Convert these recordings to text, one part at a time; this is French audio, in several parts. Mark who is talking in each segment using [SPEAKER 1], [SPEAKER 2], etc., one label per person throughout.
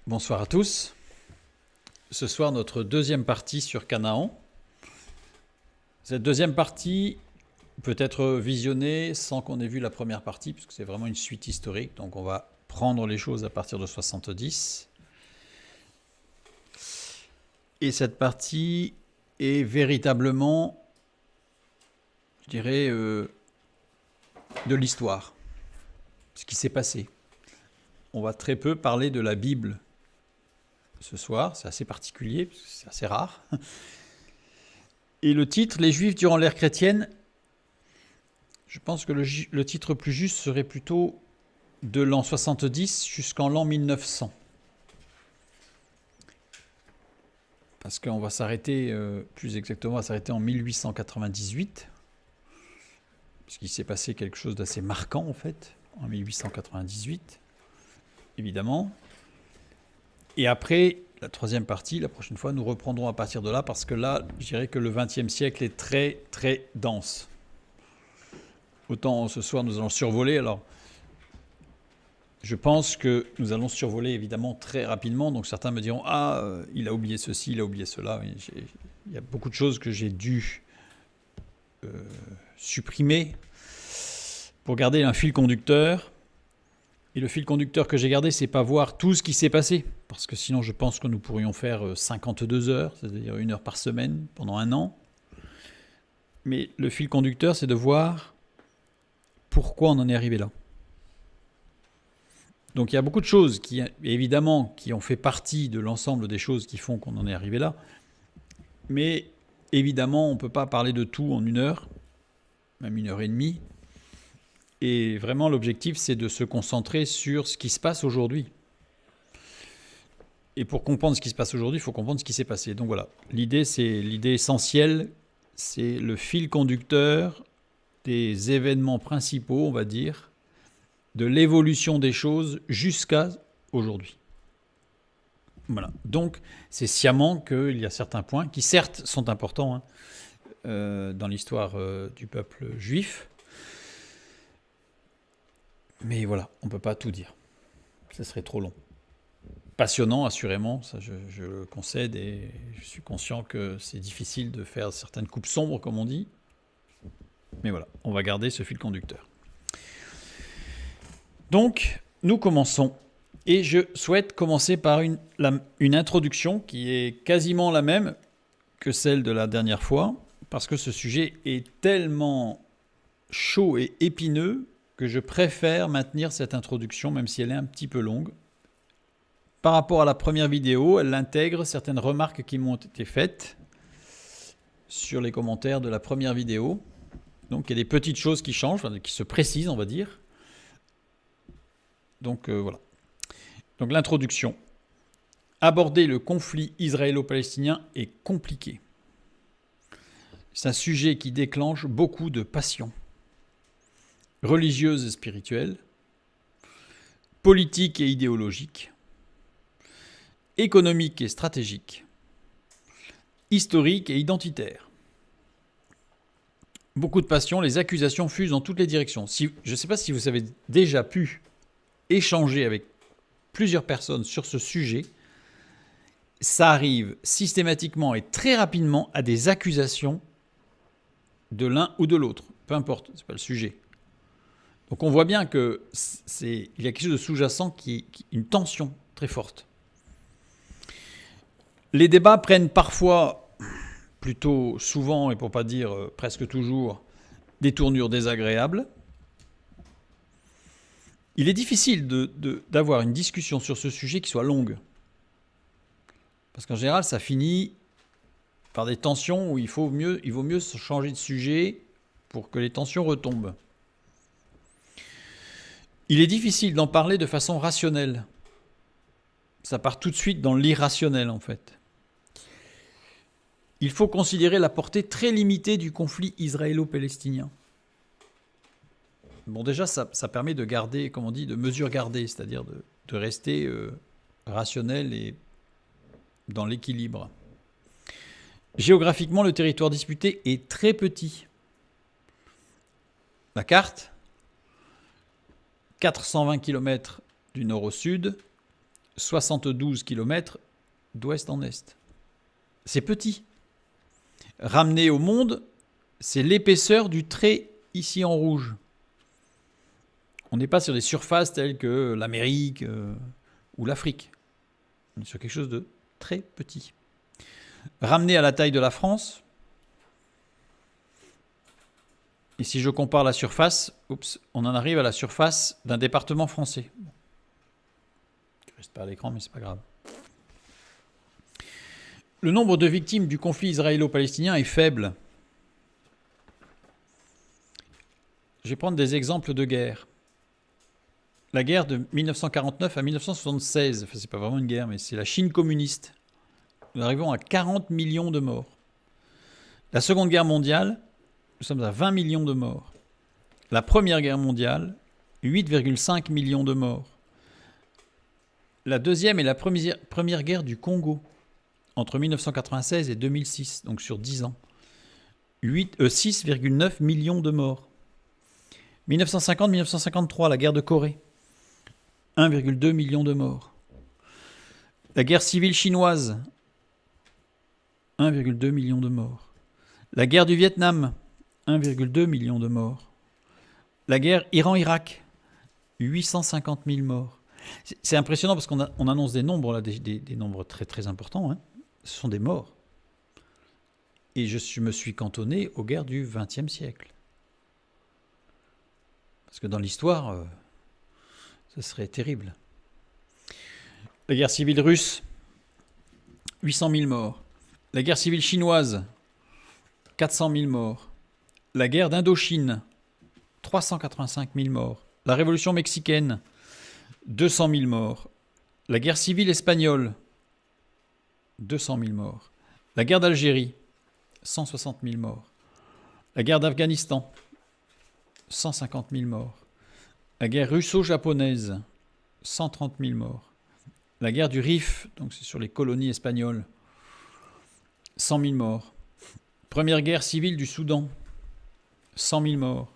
[SPEAKER 1] Bonsoir à tous. Ce soir, notre deuxième partie sur Canaan. Cette deuxième partie peut être visionnée sans qu'on ait vu la première partie, puisque c'est vraiment une suite historique. Donc on va prendre les choses à partir de 70. Et cette partie est véritablement, je dirais, de l'histoire. Ce qui s'est passé. On va très peu parler de la Bible ce soir, c'est assez particulier, parce que c'est assez rare. Et le titre, Les Juifs durant l'ère chrétienne, je pense que le titre plus juste serait plutôt de l'an 70 jusqu'en l'an 1900. Parce qu'on va s'arrêter, plus exactement, on va s'arrêter en 1898, puisqu'il s'est passé quelque chose d'assez marquant en fait, en 1898, évidemment. Et après, la troisième partie, la prochaine fois, nous reprendrons à partir de là, parce que là, je dirais que le XXe siècle est très, très dense. Autant ce soir, nous allons survoler. Alors, je pense que nous allons survoler, évidemment, très rapidement. Donc, certains me diront, il a oublié ceci, il a oublié cela. Il y a beaucoup de choses que j'ai dû supprimer pour garder un fil conducteur. Et le fil conducteur que j'ai gardé, c'est pas voir tout ce qui s'est passé. Parce que sinon, je pense que nous pourrions faire 52 heures, c'est-à-dire 1 heure par semaine, pendant un an. Mais le fil conducteur, c'est de voir pourquoi on en est arrivé là. Donc il y a beaucoup de choses qui, évidemment, qui ont fait partie de l'ensemble des choses qui font qu'on en est arrivé là. Mais évidemment, on ne peut pas parler de tout en 1 heure, même 1 heure et demie. Et vraiment, l'objectif, c'est de se concentrer sur ce qui se passe aujourd'hui. Et pour comprendre ce qui se passe aujourd'hui, il faut comprendre ce qui s'est passé. Donc voilà, l'idée essentielle, c'est le fil conducteur des événements principaux, on va dire, de l'évolution des choses jusqu'à aujourd'hui. Voilà. Donc, c'est sciemment qu'il y a certains points qui, certes, sont importants dans l'histoire du peuple juif. Mais voilà, on ne peut pas tout dire. Ce serait trop long. Passionnant, assurément, ça je le concède, et je suis conscient que c'est difficile de faire certaines coupes sombres, comme on dit. Mais voilà, on va garder ce fil conducteur. Donc, nous commençons. Et je souhaite commencer par une introduction qui est quasiment la même que celle de la dernière fois, parce que ce sujet est tellement chaud et épineux que je préfère maintenir cette introduction, même si elle est un petit peu longue. Par rapport à la première vidéo, elle intègre certaines remarques qui m'ont été faites sur les commentaires de la première vidéo. Donc il y a des petites choses qui changent, qui se précisent, on va dire. Donc voilà. Donc l'introduction. Aborder le conflit israélo-palestinien est compliqué. C'est un sujet qui déclenche beaucoup de passions. Religieuses et spirituelles, politiques et idéologiques, économiques et stratégiques, historiques et identitaires. Beaucoup de passion, les accusations fusent dans toutes les directions. Je ne sais pas si vous avez déjà pu échanger avec plusieurs personnes sur ce sujet. Ça arrive systématiquement et très rapidement à des accusations de l'un ou de l'autre. Peu importe, ce n'est pas le sujet. Donc on voit bien qu'il y a quelque chose de sous-jacent, une tension très forte. Les débats prennent parfois, plutôt souvent, et pour ne pas dire presque toujours, des tournures désagréables. Il est difficile d'avoir une discussion sur ce sujet qui soit longue. Parce qu'en général, ça finit par des tensions où il vaut mieux changer de sujet pour que les tensions retombent. Il est difficile d'en parler de façon rationnelle. Ça part tout de suite dans l'irrationnel, en fait. Il faut considérer la portée très limitée du conflit israélo-palestinien. Bon, déjà, ça permet de garder, comme on dit, de mesure gardée, c'est-à-dire de rester rationnel et dans l'équilibre. Géographiquement, le territoire disputé est très petit. La carte, 420 km du nord au sud, 72 km d'ouest en est. C'est petit. Ramené au monde, c'est l'épaisseur du trait ici en rouge. On n'est pas sur des surfaces telles que l'Amérique ou l'Afrique. On est sur quelque chose de très petit. Ramené à la taille de la France, et si je compare la surface, on en arrive à la surface d'un département français. Je ne reste pas à l'écran, mais c'est pas grave. Le nombre de victimes du conflit israélo-palestinien est faible. Je vais prendre des exemples de guerre. La guerre de 1949 à 1976, enfin c'est pas vraiment une guerre, mais c'est la Chine communiste. Nous arrivons à 40 millions de morts. La Seconde Guerre mondiale, nous sommes à 20 millions de morts. La Première Guerre mondiale, 8,5 millions de morts. La deuxième et la première guerre du Congo, entre 1996 et 2006, donc sur 10 ans. 6,9 millions de morts. 1950-1953, la guerre de Corée. 1,2 million de morts. La guerre civile chinoise. 1,2 million de morts. La guerre du Vietnam. 1,2 million de morts. La guerre Iran-Irak. 850 000 morts. C'est impressionnant parce qu'on annonce des nombres, là, des nombres très très importants. Hein. Ce sont des morts. Et je me suis cantonné aux guerres du XXe siècle. Parce que dans l'histoire, ce serait terrible. La guerre civile russe, 800 000 morts. La guerre civile chinoise, 400 000 morts. La guerre d'Indochine, 385 000 morts. La révolution mexicaine, 200 000 morts. La guerre civile espagnole, 200 000 morts. La guerre d'Algérie, 160 000 morts. La guerre d'Afghanistan, 150 000 morts. La guerre russo-japonaise, 130 000 morts. La guerre du Rif, donc c'est sur les colonies espagnoles, 100 000 morts. Première guerre civile du Soudan, 100 000 morts.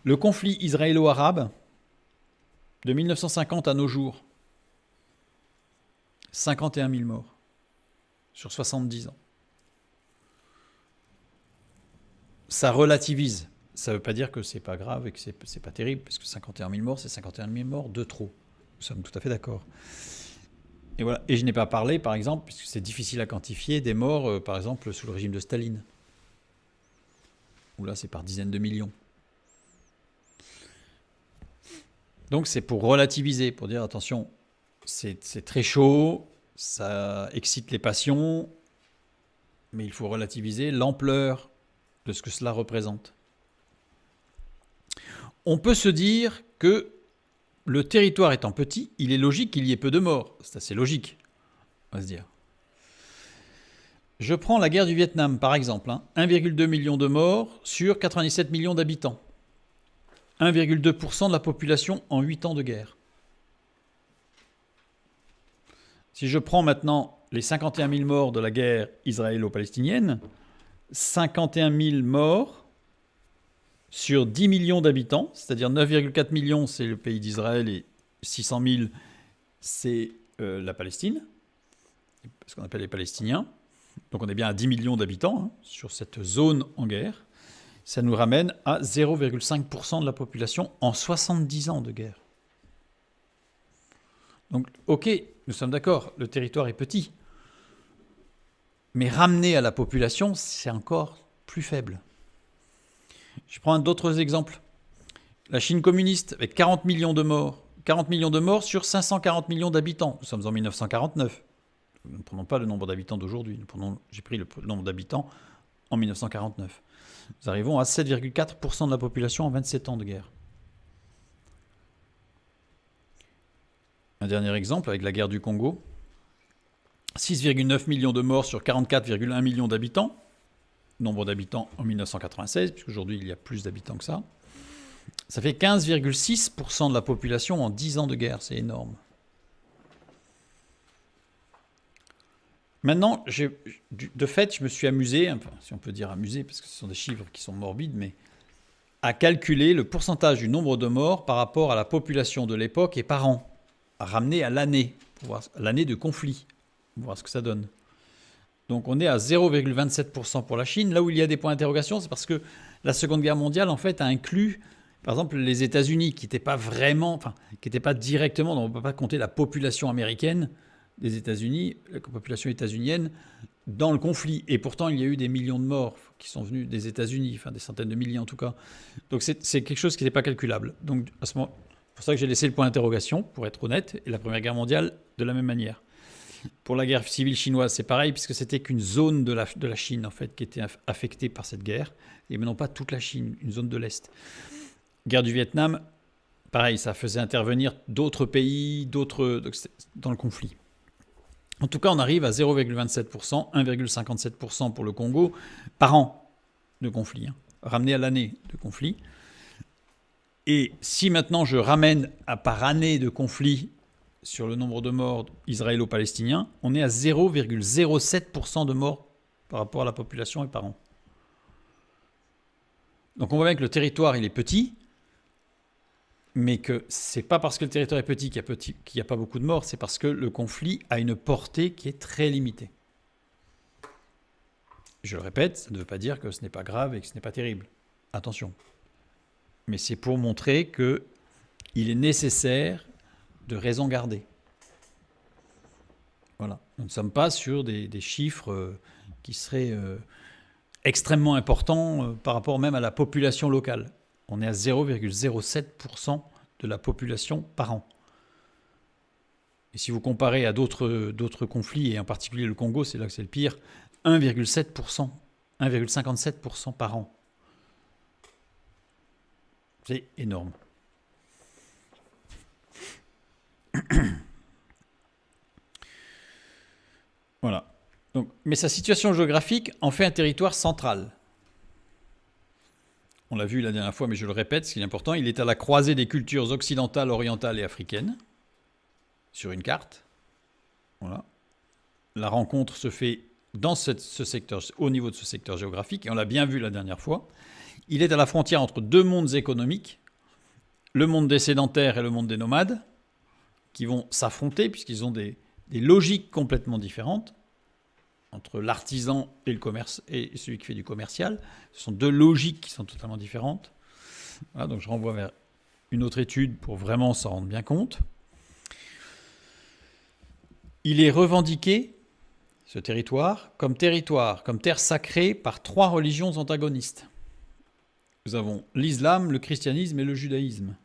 [SPEAKER 1] Le conflit israélo-arabe, de 1950 à nos jours, 51 000 morts sur 70 ans. Ça relativise. Ça ne veut pas dire que c'est pas grave et que c'est pas terrible, parce que 51 000 morts, c'est 51 000 morts de trop. Nous sommes tout à fait d'accord. Et voilà. Et je n'ai pas parlé, par exemple, puisque c'est difficile à quantifier, des morts, par exemple, sous le régime de Staline. Où là, c'est par dizaines de millions. Donc c'est pour relativiser, pour dire attention, c'est très chaud, ça excite les passions, mais il faut relativiser l'ampleur de ce que cela représente. On peut se dire que le territoire étant petit, il est logique qu'il y ait peu de morts. C'est assez logique, on va se dire. Je prends la guerre du Vietnam, par exemple. 1,2 million de morts sur 97 millions d'habitants. 1,2% de la population en 8 ans de guerre. Si je prends maintenant les 51 000 morts de la guerre israélo-palestinienne, 51 000 morts sur 10 millions d'habitants, c'est-à-dire 9,4 millions, c'est le pays d'Israël, et 600 000, c'est la Palestine, ce qu'on appelle les Palestiniens. Donc on est bien à 10 millions d'habitants sur cette zone en guerre. Ça nous ramène à 0,5% de la population en 70 ans de guerre. Donc, ok, nous sommes d'accord, le territoire est petit. Mais ramené à la population, c'est encore plus faible. Je prends d'autres exemples. La Chine communiste, avec 40 millions de morts. 40 millions de morts sur 540 millions d'habitants. Nous sommes en 1949. Nous ne prenons pas le nombre d'habitants d'aujourd'hui. J'ai pris le nombre d'habitants en 1949. Nous arrivons à 7,4% de la population en 27 ans de guerre. Un dernier exemple avec la guerre du Congo. 6,9 millions de morts sur 44,1 millions d'habitants. Nombre d'habitants en 1996, puisqu'aujourd'hui il y a plus d'habitants que ça. Ça fait 15,6% de la population en 10 ans de guerre. C'est énorme. Maintenant, de fait, je me suis amusé, enfin, si on peut dire amusé, parce que ce sont des chiffres qui sont morbides, mais à calculer le pourcentage du nombre de morts par rapport à la population de l'époque et par an, ramener à l'année, pour voir l'année de conflit, pour voir ce que ça donne. Donc on est à 0,27% pour la Chine. Là où il y a des points d'interrogation, c'est parce que la Seconde Guerre mondiale, en fait, a inclus, par exemple, les États-Unis, qui n'étaient pas vraiment, enfin, qui n'étaient pas directement, donc on ne peut pas compter la population américaine des États-Unis, la population états-unienne, dans le conflit. Et pourtant, il y a eu des millions de morts qui sont venus des États-Unis, enfin des centaines de milliers en tout cas. Donc c'est quelque chose qui n'est pas calculable. Donc à ce moment, c'est pour ça que j'ai laissé le point d'interrogation, pour être honnête, et la Première Guerre mondiale de la même manière. Pour la guerre civile chinoise, c'est pareil, puisque c'était qu'une zone de la Chine, en fait, qui était affectée par cette guerre, et maintenant pas toute la Chine, une zone de l'Est. Guerre du Vietnam, pareil, ça faisait intervenir d'autres pays, dans le conflit. En tout cas, on arrive à 0,27%, 1,57% pour le Congo, par an de conflit, ramené à l'année de conflit. Et si maintenant je ramène par année de conflit sur le nombre de morts israélo-palestiniens, on est à 0,07% de morts par rapport à la population et par an. Donc on voit bien que le territoire, il est petit, mais que c'est pas parce que le territoire est petit qu'il n'y a pas beaucoup de morts, c'est parce que le conflit a une portée qui est très limitée. Je le répète, ça ne veut pas dire que ce n'est pas grave et que ce n'est pas terrible. Attention. Mais c'est pour montrer qu'il est nécessaire de raison garder. Voilà. Nous ne sommes pas sur des chiffres qui seraient extrêmement importants par rapport même à la population locale. On est à 0,07% de la population par an. Et si vous comparez à d'autres conflits, et en particulier le Congo, c'est là que c'est le pire, 1,7%, 1,57% par an. C'est énorme. Voilà. Donc, mais sa situation géographique en fait un territoire central. On l'a vu la dernière fois, mais je le répète, ce qui est important, il est à la croisée des cultures occidentales, orientales et africaines, sur une carte. Voilà. La rencontre se fait dans ce secteur, au niveau de ce secteur géographique, et on l'a bien vu la dernière fois. Il est à la frontière entre deux mondes économiques, le monde des sédentaires et le monde des nomades, qui vont s'affronter, puisqu'ils ont des logiques complètement différentes, entre l'artisan et le commerce et celui qui fait du commercial. Ce sont deux logiques qui sont totalement différentes. Voilà, donc je renvoie vers une autre étude pour vraiment s'en rendre bien compte. Il est revendiqué, ce territoire, comme terre sacrée par trois religions antagonistes. Nous avons l'islam, le christianisme et le judaïsme.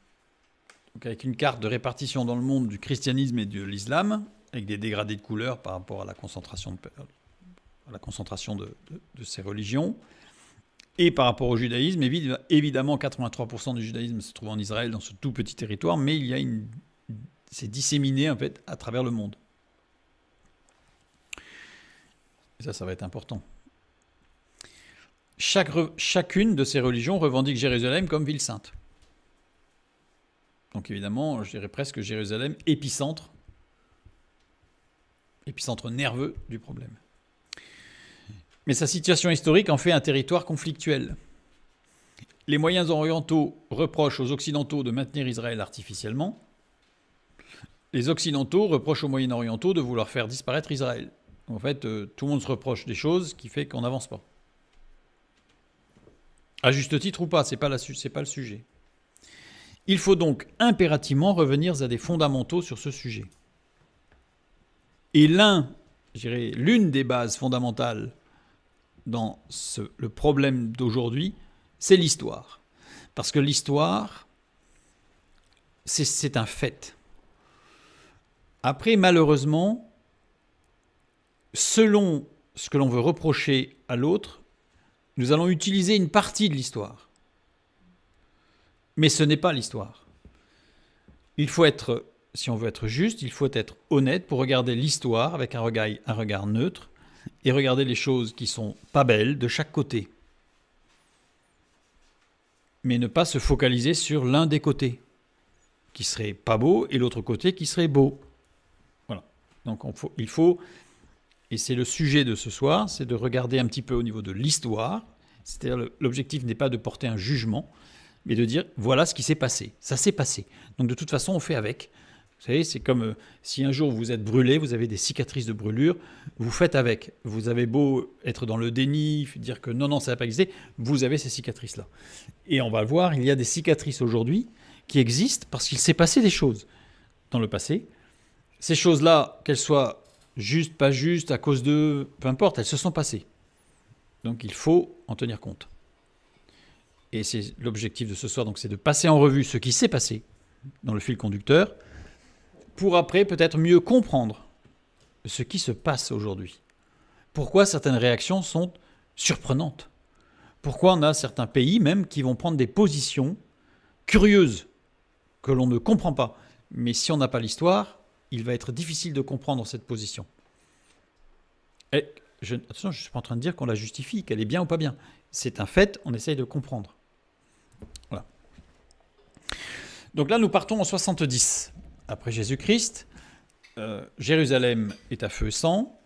[SPEAKER 1] Donc avec une carte de répartition dans le monde du christianisme et de l'islam, avec des dégradés de couleurs par rapport à la concentration de ces religions. Et par rapport au judaïsme, évidemment, 83% du judaïsme se trouve en Israël, dans ce tout petit territoire, mais c'est disséminé en fait, à travers le monde. Et ça va être important. Chacune de ces religions revendique Jérusalem comme ville sainte. Donc évidemment, je dirais presque Jérusalem, épicentre nerveux du problème. Mais sa situation historique en fait un territoire conflictuel. Les moyens orientaux reprochent aux Occidentaux de maintenir Israël artificiellement. Les Occidentaux reprochent aux Moyen-Orientaux de vouloir faire disparaître Israël. En fait, tout le monde se reproche des choses qui fait qu'on n'avance pas. À juste titre ou pas, c'est pas le sujet. Il faut donc impérativement revenir à des fondamentaux sur ce sujet. Et l'une des bases fondamentales dans le problème d'aujourd'hui, c'est l'histoire. Parce que l'histoire, c'est un fait. Après, malheureusement, selon ce que l'on veut reprocher à l'autre, nous allons utiliser une partie de l'histoire. Mais ce n'est pas l'histoire. Il faut être, si on veut être juste, il faut être honnête pour regarder l'histoire avec un regard neutre et regarder les choses qui sont pas belles de chaque côté. Mais ne pas se focaliser sur l'un des côtés qui serait pas beau et l'autre côté qui serait beau. Voilà. Donc il faut, et c'est le sujet de ce soir, c'est de regarder un petit peu au niveau de l'histoire. C'est-à-dire l'objectif n'est pas de porter un jugement, mais de dire voilà ce qui s'est passé. Ça s'est passé. Donc de toute façon, on fait avec. Vous savez, c'est comme si un jour vous êtes brûlé, vous avez des cicatrices de brûlure, vous faites avec. Vous avez beau être dans le déni, dire que non, ça n'a pas existé, vous avez ces cicatrices-là. Et on va le voir, il y a des cicatrices aujourd'hui qui existent parce qu'il s'est passé des choses dans le passé. Ces choses-là, qu'elles soient justes, pas justes, à cause de... peu importe, elles se sont passées. Donc il faut en tenir compte. Et c'est l'objectif de ce soir, donc c'est de passer en revue ce qui s'est passé dans le fil conducteur, pour après peut-être mieux comprendre ce qui se passe aujourd'hui. Pourquoi certaines réactions sont surprenantes. Pourquoi on a certains pays même qui vont prendre des positions curieuses que l'on ne comprend pas. Mais si on n'a pas l'histoire, il va être difficile de comprendre cette position. Et attention, je ne suis pas en train de dire qu'on la justifie, qu'elle est bien ou pas bien. C'est un fait, on essaye de comprendre. Voilà. Donc là, nous partons en 70 après Jésus-Christ. Jérusalem est à feu et sang.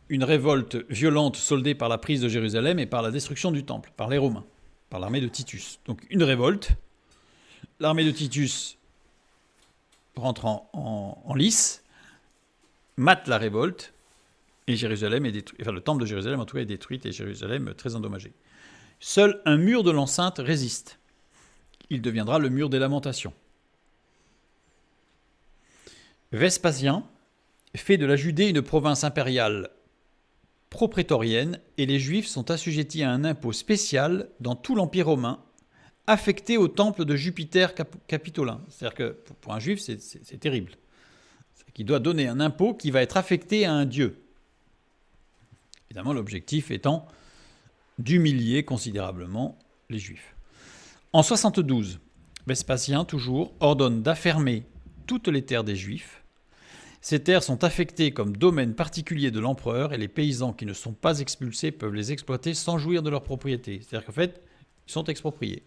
[SPEAKER 1] Une révolte violente soldée par la prise de Jérusalem et par la destruction du temple, par les Romains, par l'armée de Titus. Donc une révolte. L'armée de Titus rentre en lice, mate la révolte, et Jérusalem est détruit. Enfin, le temple de Jérusalem, en tout cas, est détruit, et Jérusalem très endommagé. Seul un mur de l'enceinte résiste. Il deviendra le mur des lamentations. Vespasien fait de la Judée une province impériale proprétorienne et les Juifs sont assujettis à un impôt spécial dans tout l'Empire romain affecté au temple de Jupiter capitolin. C'est-à-dire que pour un Juif, c'est terrible. C'est qu'il doit donner un impôt qui va être affecté à un dieu. Évidemment, l'objectif étant d'humilier considérablement les Juifs. En 72, Vespasien, toujours, ordonne d'affermer toutes les terres des Juifs. Ces terres sont affectées comme domaine particulier de l'empereur et les paysans qui ne sont pas expulsés peuvent les exploiter sans jouir de leur propriété. C'est-à-dire qu'en fait, ils sont expropriés.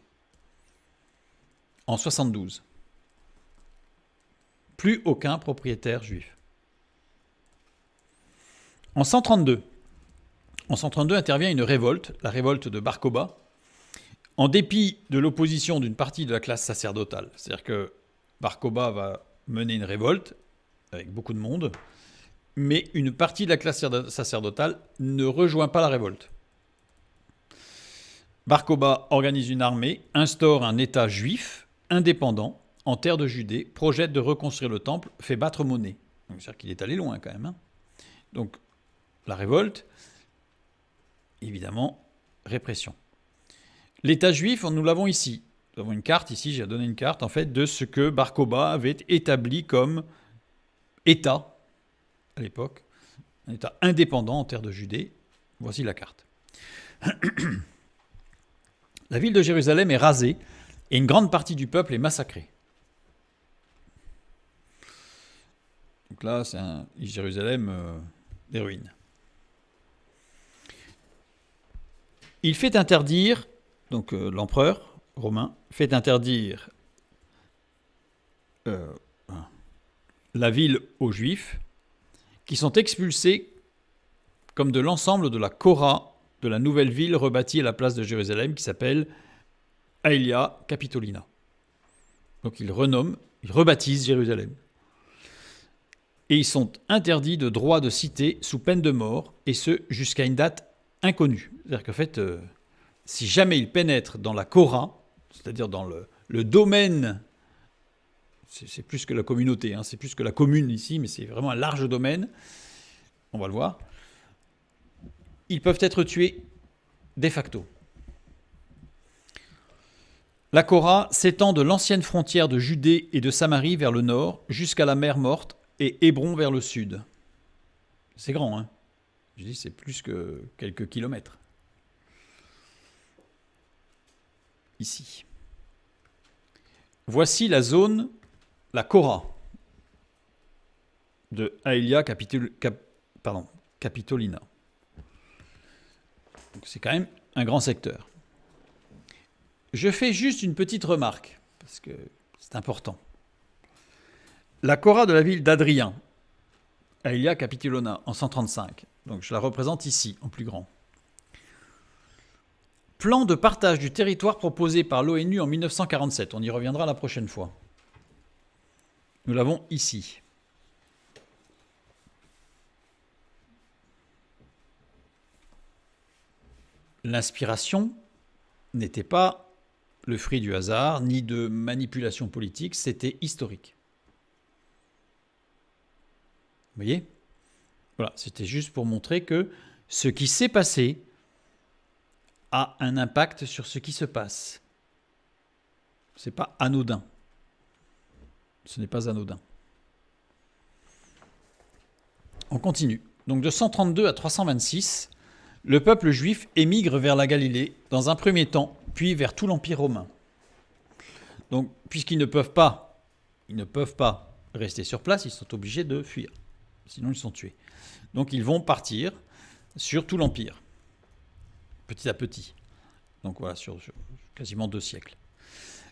[SPEAKER 1] En 72. Plus aucun propriétaire juif. En 132 intervient une révolte, la révolte de Bar Kokhba, en dépit de l'opposition d'une partie de la classe sacerdotale. C'est-à-dire que Bar Kokhba va mener une révolte avec beaucoup de monde, mais une partie de la classe sacerdotale ne rejoint pas la révolte. Bar Kokhba organise une armée, instaure un État juif indépendant en terre de Judée, projette de reconstruire le temple, fait battre monnaie. Donc, c'est-à-dire qu'il est allé loin quand même. Donc la révolte, évidemment, répression. L'État juif, nous l'avons ici. Nous avons une carte ici, j'ai donné une carte en fait de ce que Bar Kokhba avait établi comme État, à l'époque, un État indépendant en terre de Judée. Voici la carte. La ville de Jérusalem est rasée et une grande partie du peuple est massacrée. Donc là, c'est Jérusalem des ruines. Il fait interdire, donc l'empereur romain fait interdire la ville aux Juifs, qui sont expulsés comme de l'ensemble de la Chora de la nouvelle ville rebâtie à la place de Jérusalem, qui s'appelle Aelia Capitolina. Donc il rebaptise Jérusalem. Et ils sont interdits de droit de cité sous peine de mort, et ce, jusqu'à une date inconnue. C'est-à-dire qu'en fait, si jamais ils pénètrent dans la Chora, c'est-à-dire dans le domaine, c'est plus que la communauté, c'est plus que la commune ici, mais c'est vraiment un large domaine, on va le voir, ils peuvent être tués de facto. La Chora s'étend de l'ancienne frontière de Judée et de Samarie vers le nord, jusqu'à la mer Morte et Hébron vers le sud. C'est grand, hein. Je dis, c'est plus que quelques kilomètres. Ici. Voici la zone, la Chora, de Aelia Capitolina. Donc c'est quand même un grand secteur. Je fais juste une petite remarque, parce que c'est important. La Chora de la ville d'Adrien, Aelia Capitolina, en 135. Donc je la représente ici, en plus grand. Plan de partage du territoire proposé par l'ONU en 1947. On y reviendra la prochaine fois. Nous l'avons ici. L'inspiration n'était pas le fruit du hasard, ni de manipulation politique, c'était historique. Vous voyez ? Voilà, c'était juste pour montrer que ce qui s'est passé a un impact sur ce qui se passe. Ce n'est pas anodin. Ce n'est pas anodin. On continue. Donc de 132 à 326, le peuple juif émigre vers la Galilée dans un premier temps, puis vers tout l'Empire romain. Donc, puisqu'ils ne peuvent pas rester sur place, ils sont obligés de fuir. Sinon, ils sont tués. Donc, ils vont partir sur tout l'Empire, petit à petit. Donc voilà, sur quasiment 2 siècles.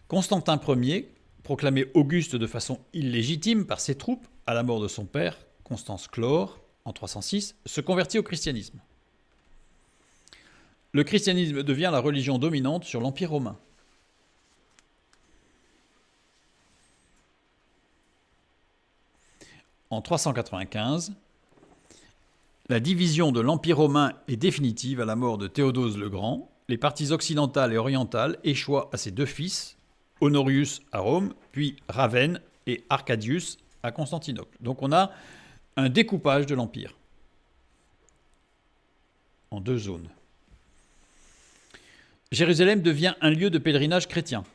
[SPEAKER 1] Constantin Ier, proclamé Auguste de façon illégitime par ses troupes, à la mort de son père, Constance Chlore, en 306, se convertit au christianisme. Le christianisme devient la religion dominante sur l'Empire romain. En 395, la division de l'Empire romain est définitive à la mort de Théodose le Grand. Les parties occidentales et orientales échoient à ses 2 fils, Honorius à Rome, puis Ravenne et Arcadius à Constantinople. Donc on a un découpage de l'Empire en 2 zones. Jérusalem devient un lieu de pèlerinage chrétien.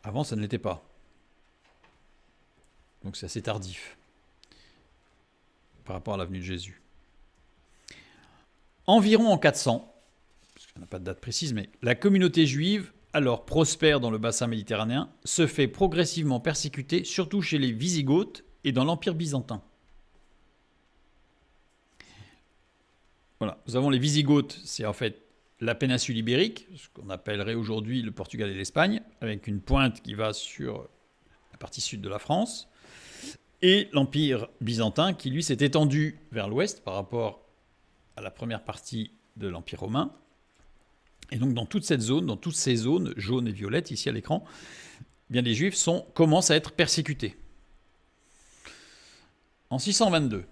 [SPEAKER 1] Avant, ça ne l'était pas. Donc c'est assez tardif par rapport à la venue de Jésus. Environ en 400, parce qu'on n'a pas de date précise, mais la communauté juive, alors prospère dans le bassin méditerranéen, se fait progressivement persécuter, surtout chez les Wisigoths et dans l'Empire byzantin. Voilà, nous avons les Wisigoths, c'est en fait la péninsule ibérique, ce qu'on appellerait aujourd'hui le Portugal et l'Espagne, avec une pointe qui va sur la partie sud de la France, et l'Empire byzantin qui, lui, s'est étendu vers l'ouest par rapport à la première partie de l'Empire romain. Et donc dans toute cette zone, dans toutes ces zones, jaunes et violettes, ici à l'écran, eh bien les Juifs commencent à être persécutés. En 622,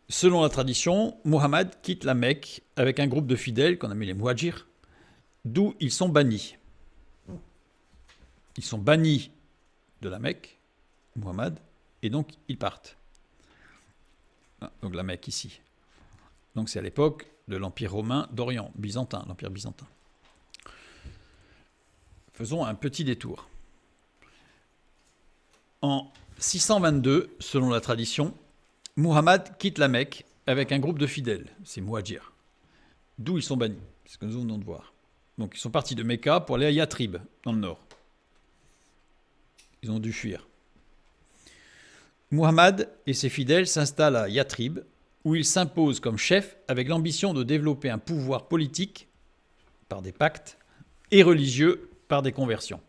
[SPEAKER 1] selon la tradition, Muhammad quitte la Mecque avec un groupe de fidèles qu'on appelle les Muhajirs, d'où ils sont bannis. Ils sont bannis de la Mecque, Muhammad, et donc ils partent. Donc la Mecque ici. Donc c'est à l'époque de l'Empire romain d'Orient, byzantin, l'Empire byzantin. Faisons un petit détour. En 622, selon la tradition, Muhammad quitte la Mecque avec un groupe de fidèles, c'est Muhajirs, d'où ils sont bannis, c'est ce que nous venons de voir. Donc ils sont partis de Mecca pour aller à Yatrib, dans le nord. Ils ont dû fuir. Muhammad et ses fidèles s'installent à Yatrib, où il s'impose comme chef avec l'ambition de développer un pouvoir politique par des pactes et religieux par des conversions.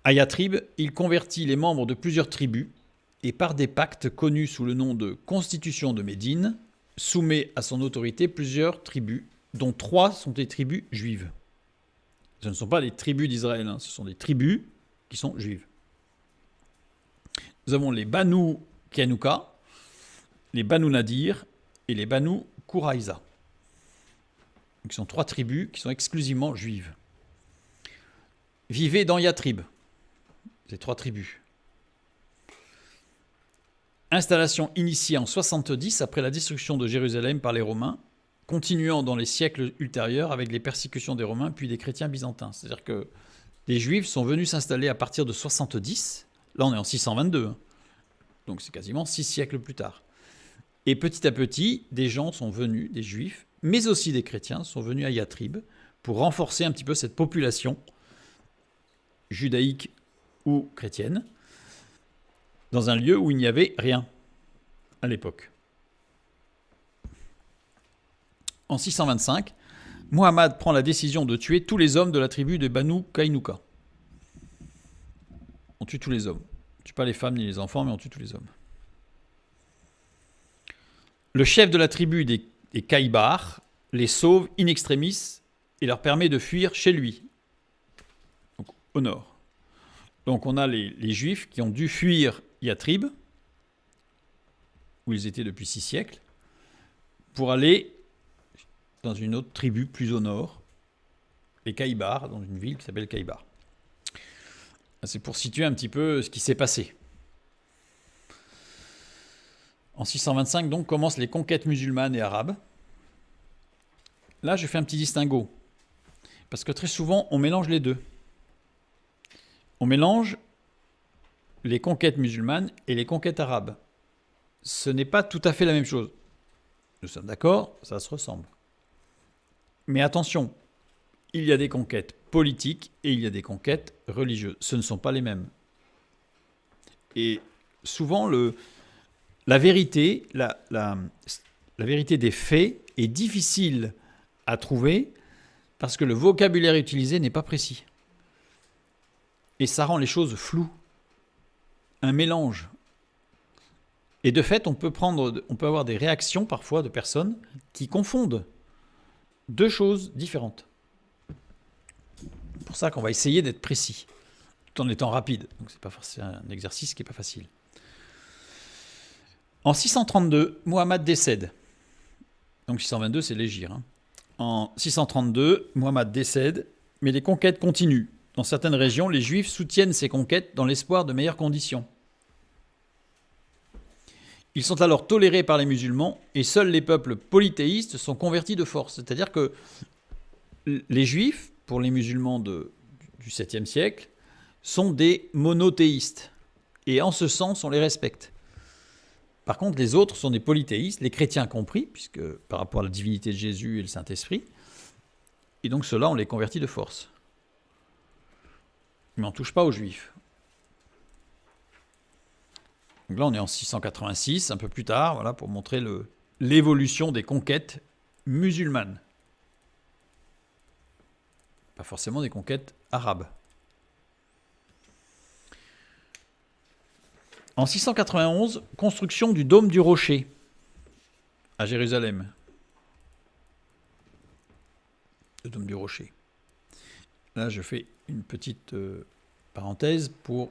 [SPEAKER 1] À Yatrib, il convertit les membres de plusieurs tribus et par des pactes connus sous le nom de Constitution de Médine, soumet à son autorité plusieurs tribus, dont 3 sont des tribus juives. Ce ne sont pas les tribus d'Israël, ce sont des tribus qui sont juives. Nous avons les Banu Kianuka, les Banu Nadir et les Banu Quraïza, qui sont 3 tribus qui sont exclusivement juives. Vivaient dans Yatrib, ces 3 tribus. Installation initiée en 70 après la destruction de Jérusalem par les Romains, continuant dans les siècles ultérieurs avec les persécutions des Romains puis des chrétiens byzantins. C'est-à-dire que les Juifs sont venus s'installer à partir de 70, là on est en 622, donc c'est quasiment 6 siècles plus tard. Et petit à petit, des gens sont venus, des Juifs, mais aussi des chrétiens, sont venus à Yatrib pour renforcer un petit peu cette population judaïque ou chrétienne, dans un lieu où il n'y avait rien à l'époque. En 625, Muhammad prend la décision de tuer tous les hommes de la tribu de Banu Kainuka. On tue tous les hommes. On ne tue pas les femmes ni les enfants, mais on tue tous les hommes. Le chef de la tribu des Kaïbars les sauve in extremis et leur permet de fuir chez lui. au nord. Donc on a les Juifs qui ont dû fuir Yatrib, où ils étaient depuis 6 siècles, pour aller dans une autre tribu plus au nord, les Kaïbar, dans une ville qui s'appelle Kaïbar. C'est pour situer un petit peu ce qui s'est passé. En 625, donc, commencent les conquêtes musulmanes et arabes. Là, je fais un petit distinguo, parce que très souvent, on mélange les deux. On mélange les conquêtes musulmanes et les conquêtes arabes. Ce n'est pas tout à fait la même chose. Nous sommes d'accord, ça se ressemble. Mais attention, il y a des conquêtes politiques et il y a des conquêtes religieuses. Ce ne sont pas les mêmes. Et souvent, la vérité, la vérité des faits est difficile à trouver parce que le vocabulaire utilisé n'est pas précis. Et ça rend les choses floues. Un mélange. Et de fait, on peut avoir des réactions parfois de personnes qui confondent deux choses différentes. C'est pour ça qu'on va essayer d'être précis, tout en étant rapide. Donc c'est un exercice qui n'est pas facile. En 632, Muhammad décède. Donc 622, c'est l'hégire. En 632, Muhammad décède, mais les conquêtes continuent. Dans certaines régions, les Juifs soutiennent ces conquêtes dans l'espoir de meilleures conditions. Ils sont alors tolérés par les musulmans et seuls les peuples polythéistes sont convertis de force. C'est-à-dire que les Juifs, pour les musulmans du 7e siècle, sont des monothéistes. Et en ce sens, on les respecte. Par contre, les autres sont des polythéistes, les chrétiens compris, puisque par rapport à la divinité de Jésus et le Saint-Esprit. Et donc ceux-là, on les convertit de force. Mais on ne touche pas aux Juifs. Donc là, on est en 686, un peu plus tard, voilà, pour montrer l'évolution des conquêtes musulmanes. Pas forcément des conquêtes arabes. En 691, construction du dôme du Rocher à Jérusalem. Le dôme du Rocher. Là, je fais une petite parenthèse pour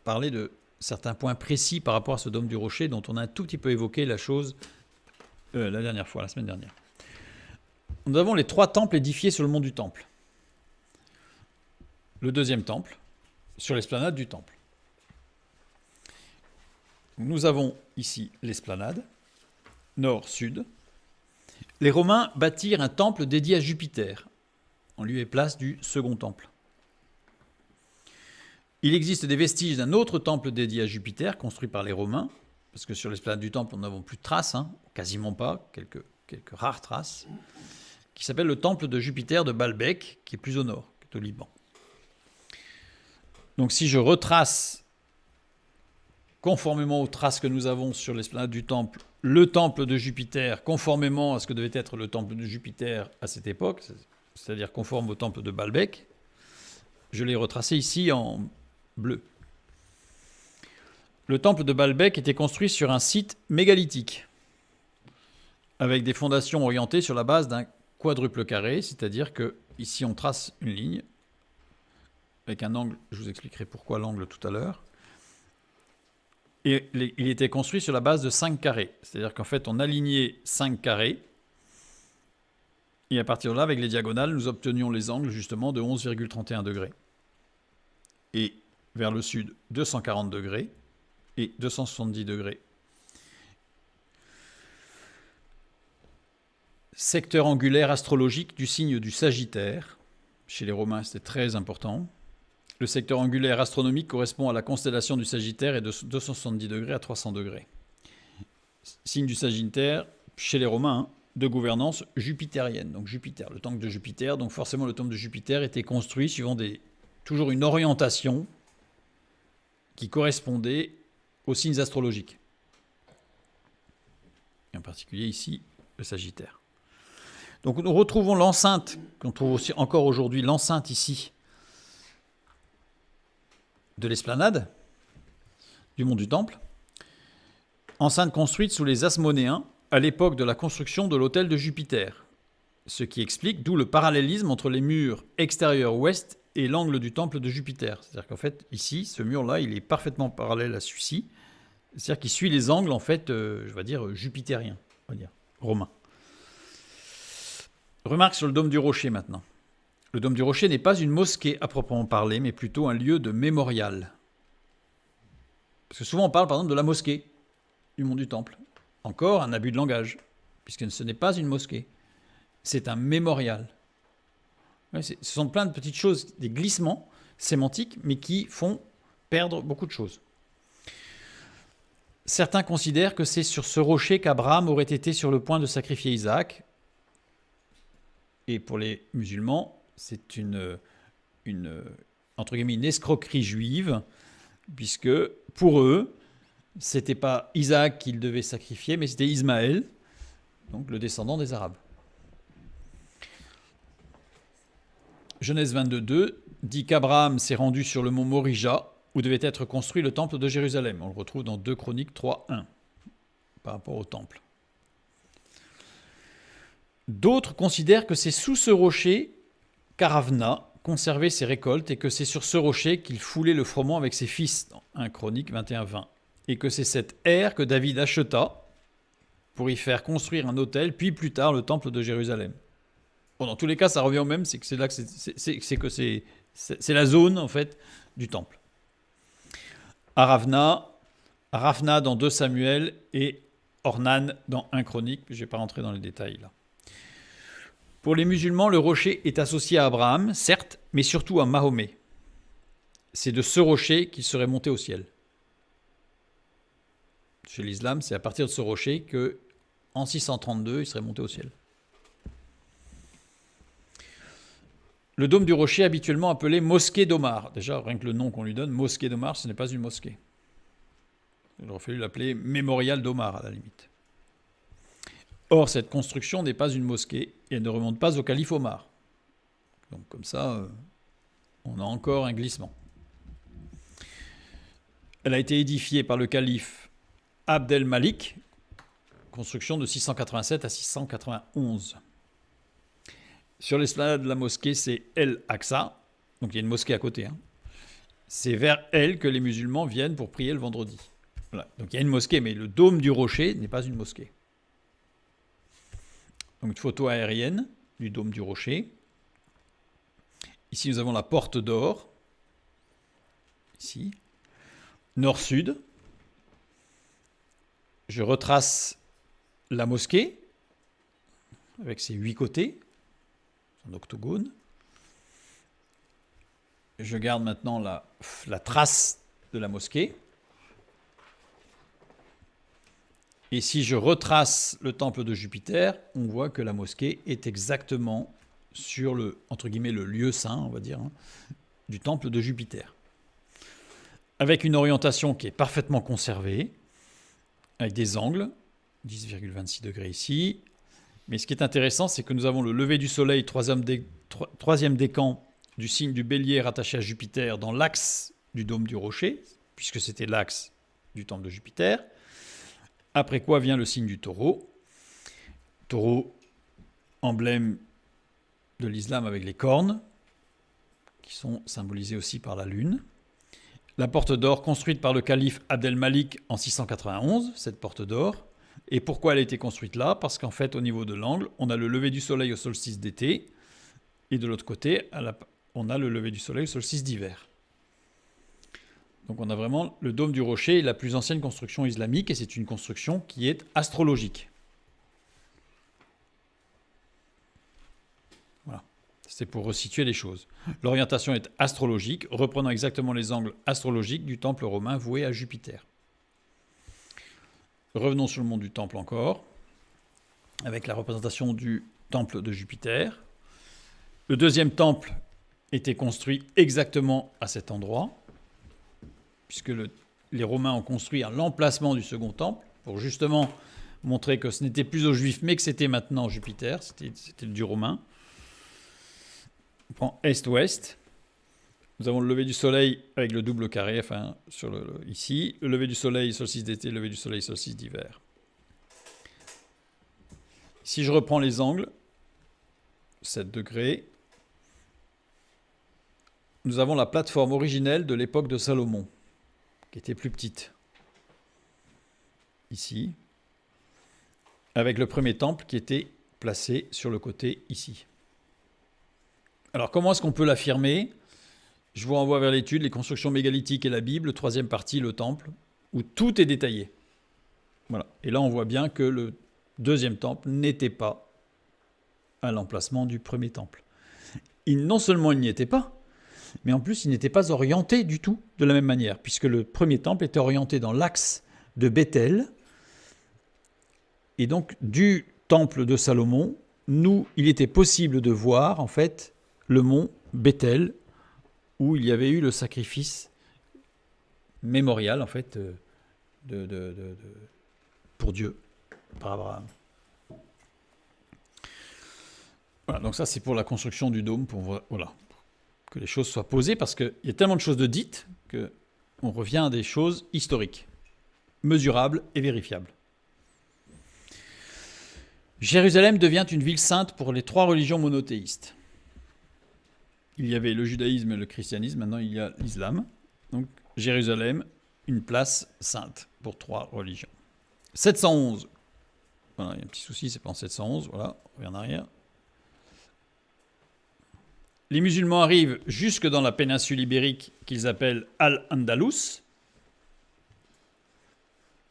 [SPEAKER 1] parler de certains points précis par rapport à ce dôme du Rocher dont on a un tout petit peu évoqué la chose la dernière fois, la semaine dernière. Nous avons les 3 temples édifiés sur le mont du Temple. Le 2e temple, sur l'esplanade du temple. Nous avons ici l'esplanade, nord-sud. Les Romains bâtirent un temple dédié à Jupiter, en lieu et place du second temple. Il existe des vestiges d'un autre temple dédié à Jupiter, construit par les Romains, parce que sur l'esplanade du temple, nous n'avons plus de traces, quasiment pas, quelques rares traces, qui s'appelle le temple de Jupiter de Baalbek, qui est plus au nord, qui est au Liban. Donc si je retrace, conformément aux traces que nous avons sur l'esplanade du temple, le temple de Jupiter, conformément à ce que devait être le temple de Jupiter à cette époque, c'est-à-dire conforme au temple de Baalbek, je l'ai retracé ici en bleu. Le temple de Baalbek était construit sur un site mégalithique, avec des fondations orientées sur la base d'un quadruple carré, c'est-à-dire que ici on trace une ligne avec un angle, je vous expliquerai pourquoi l'angle tout à l'heure. Et il était construit sur la base de 5 carrés, c'est-à-dire qu'en fait on alignait 5 carrés, et à partir de là, avec les diagonales, nous obtenions les angles justement de 11,31 degrés. Et vers le sud, 240 degrés et 270 degrés. Secteur angulaire astrologique du signe du Sagittaire. Chez les Romains, c'était très important. Le secteur angulaire astronomique correspond à la constellation du Sagittaire et de 270 degrés à 300 degrés. Signe du Sagittaire, chez les Romains, de gouvernance jupitérienne. Donc Jupiter, le temple de Jupiter. Donc forcément, le temple de Jupiter était construit suivant toujours une orientation qui correspondait aux signes astrologiques. Et en particulier ici, le Sagittaire. Donc nous retrouvons l'enceinte, qu'on trouve aussi encore aujourd'hui, l'enceinte ici de l'esplanade du mont du Temple. Enceinte construite sous les Asmonéens à l'époque de la construction de l'autel de Jupiter. Ce qui explique d'où le parallélisme entre les murs extérieurs ouest et l'angle du temple de Jupiter. C'est-à-dire qu'en fait, ici, ce mur-là, il est parfaitement parallèle à celui-ci. C'est-à-dire qu'il suit les angles, en fait, je vais dire jupitériens, on va dire, romains. Remarque sur le dôme du rocher maintenant. Le dôme du rocher n'est pas une mosquée à proprement parler, mais plutôt un lieu de mémorial. Parce que souvent on parle par exemple de la mosquée du mont du Temple. Encore un abus de langage, puisque ce n'est pas une mosquée. C'est un mémorial. Ce sont plein de petites choses, des glissements sémantiques, mais qui font perdre beaucoup de choses. Certains considèrent que c'est sur ce rocher qu'Abraham aurait été sur le point de sacrifier Isaac. Et pour les musulmans, c'est entre guillemets, une escroquerie juive, puisque pour eux, c'était pas Isaac qu'ils devaient sacrifier, mais c'était Ismaël, donc le descendant des Arabes. Genèse 22.2 dit qu'Abraham s'est rendu sur le mont Morija, où devait être construit le temple de Jérusalem. On le retrouve dans 2 Chroniques 3.1, par rapport au temple. D'autres considèrent que c'est sous ce rocher qu'Aravna conservait ses récoltes et que c'est sur ce rocher qu'il foulait le froment avec ses fils, dans 1 Chronique 21.20. Et que c'est cette aire que David acheta pour y faire construire un autel, puis plus tard le temple de Jérusalem. Bon, dans tous les cas, ça revient au même, c'est que c'est là que c'est la zone en fait du temple. Aravna dans 2 Samuel et Ornan dans 1 Chronique. Je ne vais pas rentrer dans les détails là. Pour les musulmans, le rocher est associé à Abraham, certes, mais surtout à Mahomet. C'est de ce rocher qu'il serait monté au ciel. Chez l'islam, c'est à partir de ce rocher qu'en 632, il serait monté au ciel. Le dôme du rocher, habituellement appelé mosquée d'Omar. Déjà, rien que le nom qu'on lui donne, mosquée d'Omar, ce n'est pas une mosquée. Il aurait fallu l'appeler mémorial d'Omar, à la limite. Or, cette construction n'est pas une mosquée et elle ne remonte pas au calife Omar. Donc, comme ça, on a encore un glissement. Elle a été édifiée par le calife Abd el-Malik, construction de 687 à 691. Sur l'esplanade de la mosquée, c'est El-Aqsa, donc il y a une mosquée à côté. C'est vers elle que les musulmans viennent pour prier le vendredi. Voilà. Donc il y a une mosquée, mais le dôme du rocher n'est pas une mosquée. Donc une photo aérienne du dôme du rocher. Ici, nous avons la porte d'or. Ici. Nord-sud. Je retrace la mosquée avec ses 8 côtés, son octogone. Je garde maintenant la trace de la mosquée. Et si je retrace le temple de Jupiter, on voit que la mosquée est exactement sur entre guillemets, le lieu saint, on va dire, du temple de Jupiter. Avec une orientation qui est parfaitement conservée, avec des angles, 10,26 degrés ici. Mais ce qui est intéressant, c'est que nous avons le lever du soleil, troisième décan du signe du bélier rattaché à Jupiter dans l'axe du dôme du rocher, puisque c'était l'axe du temple de Jupiter. Après quoi vient le signe du taureau. Taureau, emblème de l'islam avec les cornes, qui sont symbolisées aussi par la lune. La porte d'or construite par le calife Abd el-Malik en 691, cette porte d'or. Et pourquoi elle a été construite là ? Parce qu'en fait, au niveau de l'angle, on a le lever du soleil au solstice d'été, et de l'autre côté, on a le lever du soleil au solstice d'hiver. Donc on a vraiment le dôme du rocher, la plus ancienne construction islamique, et c'est une construction qui est astrologique. Voilà, c'est pour resituer les choses. L'orientation est astrologique, reprenant exactement les angles astrologiques du temple romain voué à Jupiter. Revenons sur le mont du temple encore, avec la représentation du temple de Jupiter. Le deuxième temple était construit exactement à cet endroit, puisque les Romains ont construit l'emplacement du second temple, pour justement montrer que ce n'était plus aux Juifs, mais que c'était maintenant Jupiter, c'était du Romain. On prend Est-Ouest. Nous avons le lever du soleil avec le double carré, ici. Le lever du soleil, solstice d'été, lever du soleil, solstice d'hiver. Si je reprends les angles, 7 degrés, nous avons la plateforme originelle de l'époque de Salomon, qui était plus petite. Ici. Avec le premier temple qui était placé sur le côté ici. Alors comment est-ce qu'on peut l'affirmer? Je vous renvoie vers l'étude, les constructions mégalithiques et la Bible, troisième partie, le temple, où tout est détaillé. Voilà. Et là, on voit bien que le deuxième temple n'était pas à l'emplacement du premier temple. Non seulement il n'y était pas, mais en plus, il n'était pas orienté du tout de la même manière, puisque le premier temple était orienté dans l'axe de Bethel. Et donc, du temple de Salomon, il était possible de voir, en fait, le mont Bethel, où il y avait eu le sacrifice mémorial, en fait, pour Dieu, par Abraham. Voilà, donc ça, c'est pour la construction du dôme, pour que les choses soient posées, parce qu'il y a tellement de choses de dites qu'on revient à des choses historiques, mesurables et vérifiables. Jérusalem devient une ville sainte pour les trois religions monothéistes. Il y avait le judaïsme et le christianisme, maintenant il y a l'islam. Donc Jérusalem, une place sainte pour trois religions. 711. Voilà, il y a un petit souci, c'est pas en 711, voilà, on revient en arrière. Les musulmans arrivent jusque dans la péninsule ibérique qu'ils appellent Al-Andalus.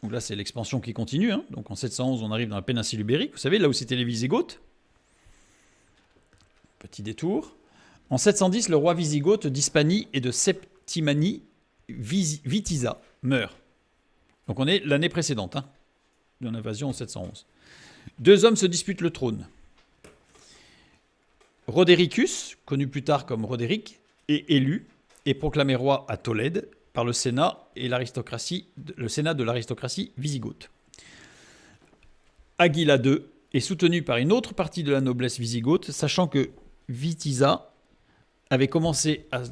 [SPEAKER 1] Donc là, c'est l'expansion qui continue. Hein. Donc en 711, on arrive dans la péninsule ibérique. Vous savez, là où c'était les Wisigoths. Petit détour. En 710, le roi Wisigoth d'Hispanie et de Septimanie, Witiza, meurt. Donc on est l'année précédente de l'invasion en 711. Deux hommes se disputent le trône. Rodericus, connu plus tard comme Roderick, est élu et proclamé roi à Tolède par le Sénat et le Sénat de l'aristocratie wisigothe. Aguila II est soutenu par une autre partie de la noblesse wisigothe, sachant que Witiza avait commencé à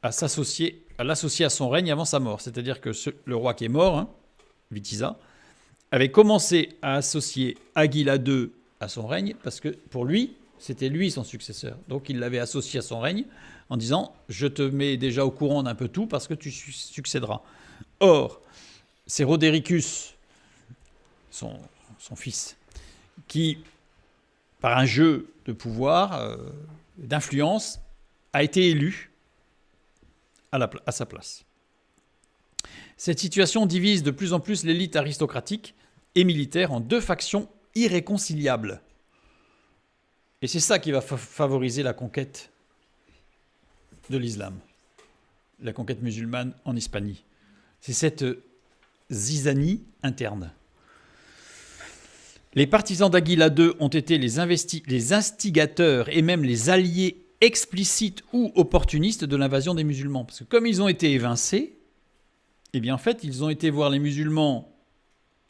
[SPEAKER 1] l'associer à son règne avant sa mort. C'est-à-dire que le roi qui est mort, Witiza, avait commencé à associer Aguila II à son règne, parce que pour lui, c'était lui son successeur. Donc il l'avait associé à son règne en disant « Je te mets déjà au courant d'un peu tout parce que tu succéderas ». Or, c'est Rodericus, son fils, qui, par un jeu de pouvoir, d'influence, a été élu à sa place. Cette situation divise de plus en plus l'élite aristocratique et militaire en deux factions irréconciliables. Et c'est ça qui va favoriser la conquête de l'islam, la conquête musulmane en Hispanie. C'est cette zizanie interne. Les partisans d'Aguila II ont été les instigateurs et même les alliés explicites ou opportunistes de l'invasion des musulmans. Parce que comme ils ont été évincés, eh bien en fait, ils ont été voir les musulmans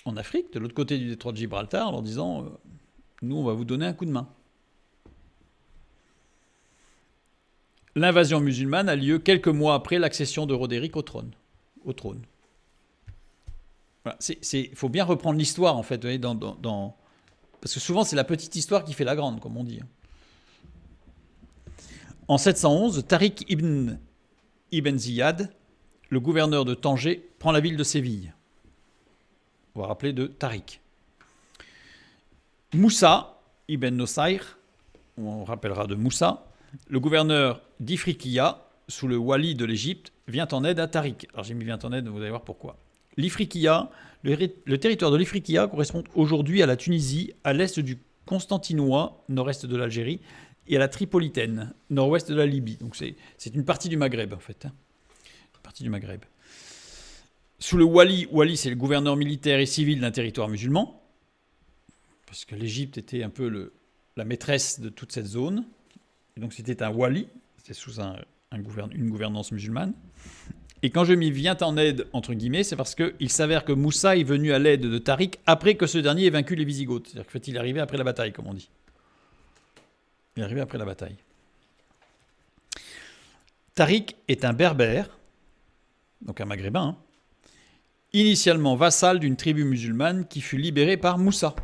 [SPEAKER 1] en Afrique, de l'autre côté du détroit de Gibraltar, en leur disant « Nous, on va vous donner un coup de main ». L'invasion musulmane a lieu quelques mois après l'accession de Roderick au trône. Voilà, faut bien reprendre l'histoire, en fait, vous voyez, parce que souvent, c'est la petite histoire qui fait la grande, comme on dit. En 711, Tariq ibn Ziyad, le gouverneur de Tanger, prend la ville de Séville. On va rappeler de Tariq. Moussa ibn Nusayr, on rappellera de Moussa, le gouverneur d'Ifriqiya, sous le wali de l'Égypte, vient en aide à Tariq. Alors j'ai mis vient en aide, vous allez voir pourquoi. L'Ifriqiya, le territoire de l'Ifriqiya correspond aujourd'hui à la Tunisie, à l'est du Constantinois, nord-est de l'Algérie, et à la Tripolitaine, nord-ouest de la Libye. Donc c'est une partie du Maghreb, en fait. Une partie du Maghreb. Sous le wali c'est le gouverneur militaire et civil d'un territoire musulman, parce que l'Égypte était un peu la maîtresse de toute cette zone. Et donc c'était un wali, c'était sous une gouvernance musulmane. Et quand je m'y viens en aide, entre guillemets, c'est parce qu'il s'avère que Moussa est venu à l'aide de Tariq après que ce dernier ait vaincu les Wisigoths. C'est-à-dire qu'en fait, il est arrivé après la bataille, comme on dit. Il est arrivé après la bataille. Tariq est un berbère, donc un maghrébin, initialement vassal d'une tribu musulmane qui fut libérée par Moussa.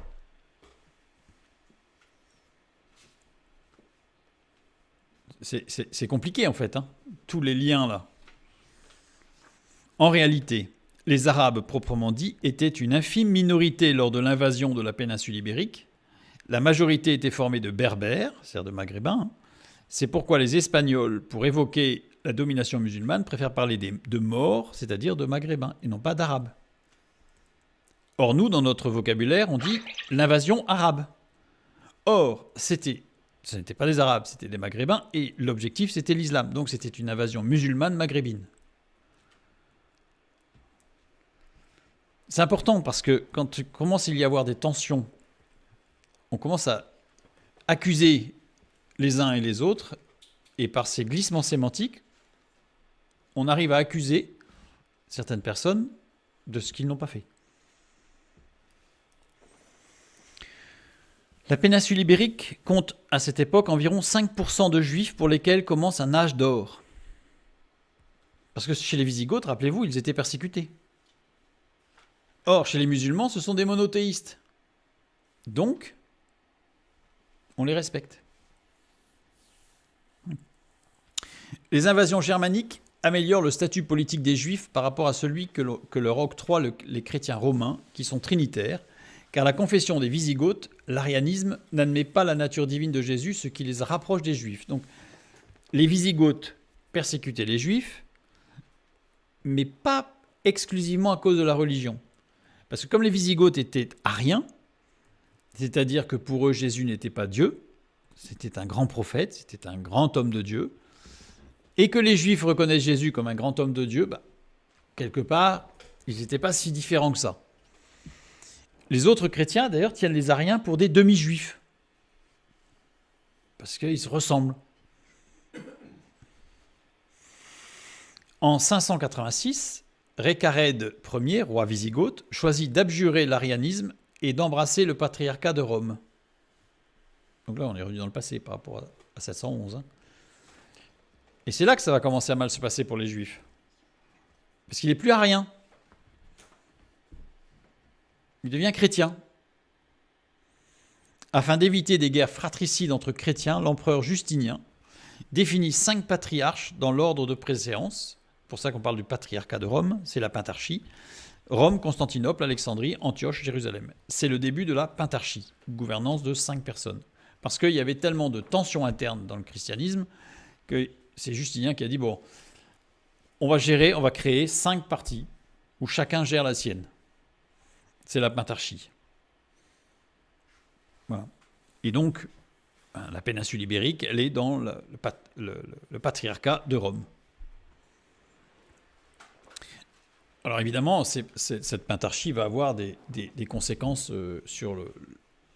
[SPEAKER 1] C'est compliqué, en fait, tous les liens là. En réalité, les Arabes proprement dit étaient une infime minorité lors de l'invasion de la péninsule ibérique. La majorité était formée de Berbères, c'est-à-dire de Maghrébins. C'est pourquoi les Espagnols, pour évoquer la domination musulmane, préfèrent parler de Maures, c'est-à-dire de Maghrébins, et non pas d'Arabes. Or, nous, dans notre vocabulaire, on dit l'invasion arabe. Or, ce n'était pas des Arabes, c'était des Maghrébins, et l'objectif, c'était l'islam. Donc, c'était une invasion musulmane maghrébine. C'est important parce que quand il commence à y avoir des tensions, on commence à accuser les uns et les autres, et par ces glissements sémantiques, on arrive à accuser certaines personnes de ce qu'ils n'ont pas fait. La péninsule ibérique compte à cette époque environ 5% de juifs pour lesquels commence un âge d'or. Parce que chez les Wisigoths, rappelez-vous, ils étaient persécutés. Or, chez les musulmans, ce sont des monothéistes. Donc, on les respecte. Les invasions germaniques améliorent le statut politique des Juifs par rapport à celui que leur octroient les chrétiens romains, qui sont trinitaires, car la confession des Wisigoths, l'arianisme, n'admet pas la nature divine de Jésus, ce qui les rapproche des Juifs. Donc, les Wisigoths persécutaient les Juifs, mais pas exclusivement à cause de la religion. Parce que comme les Wisigoths étaient ariens, c'est-à-dire que pour eux, Jésus n'était pas Dieu, c'était un grand prophète, c'était un grand homme de Dieu, et que les Juifs reconnaissent Jésus comme un grand homme de Dieu, quelque part, ils n'étaient pas si différents que ça. Les autres chrétiens, d'ailleurs, tiennent les ariens pour des demi-juifs, parce qu'ils se ressemblent. En 586, Récarède Ier, roi wisigoth, choisit d'abjurer l'arianisme et d'embrasser le patriarcat de Rome. Donc là, on est revenu dans le passé par rapport à 711. Et c'est là que ça va commencer à mal se passer pour les Juifs. Parce qu'il n'est plus arien. Il devient chrétien. Afin d'éviter des guerres fratricides entre chrétiens, l'empereur Justinien définit 5 patriarches dans l'ordre de préséance. C'est pour ça qu'on parle du patriarcat de Rome, c'est la pentarchie. Rome, Constantinople, Alexandrie, Antioche, Jérusalem. C'est le début de la pentarchie, gouvernance de 5 personnes. Parce qu'il y avait tellement de tensions internes dans le christianisme que c'est Justinien qui a dit, bon, on va créer 5 parties où chacun gère la sienne. C'est la pentarchie. Voilà. Et donc, la péninsule ibérique, elle est dans le patriarcat de Rome. Alors évidemment, cette pentarchie va avoir des conséquences sur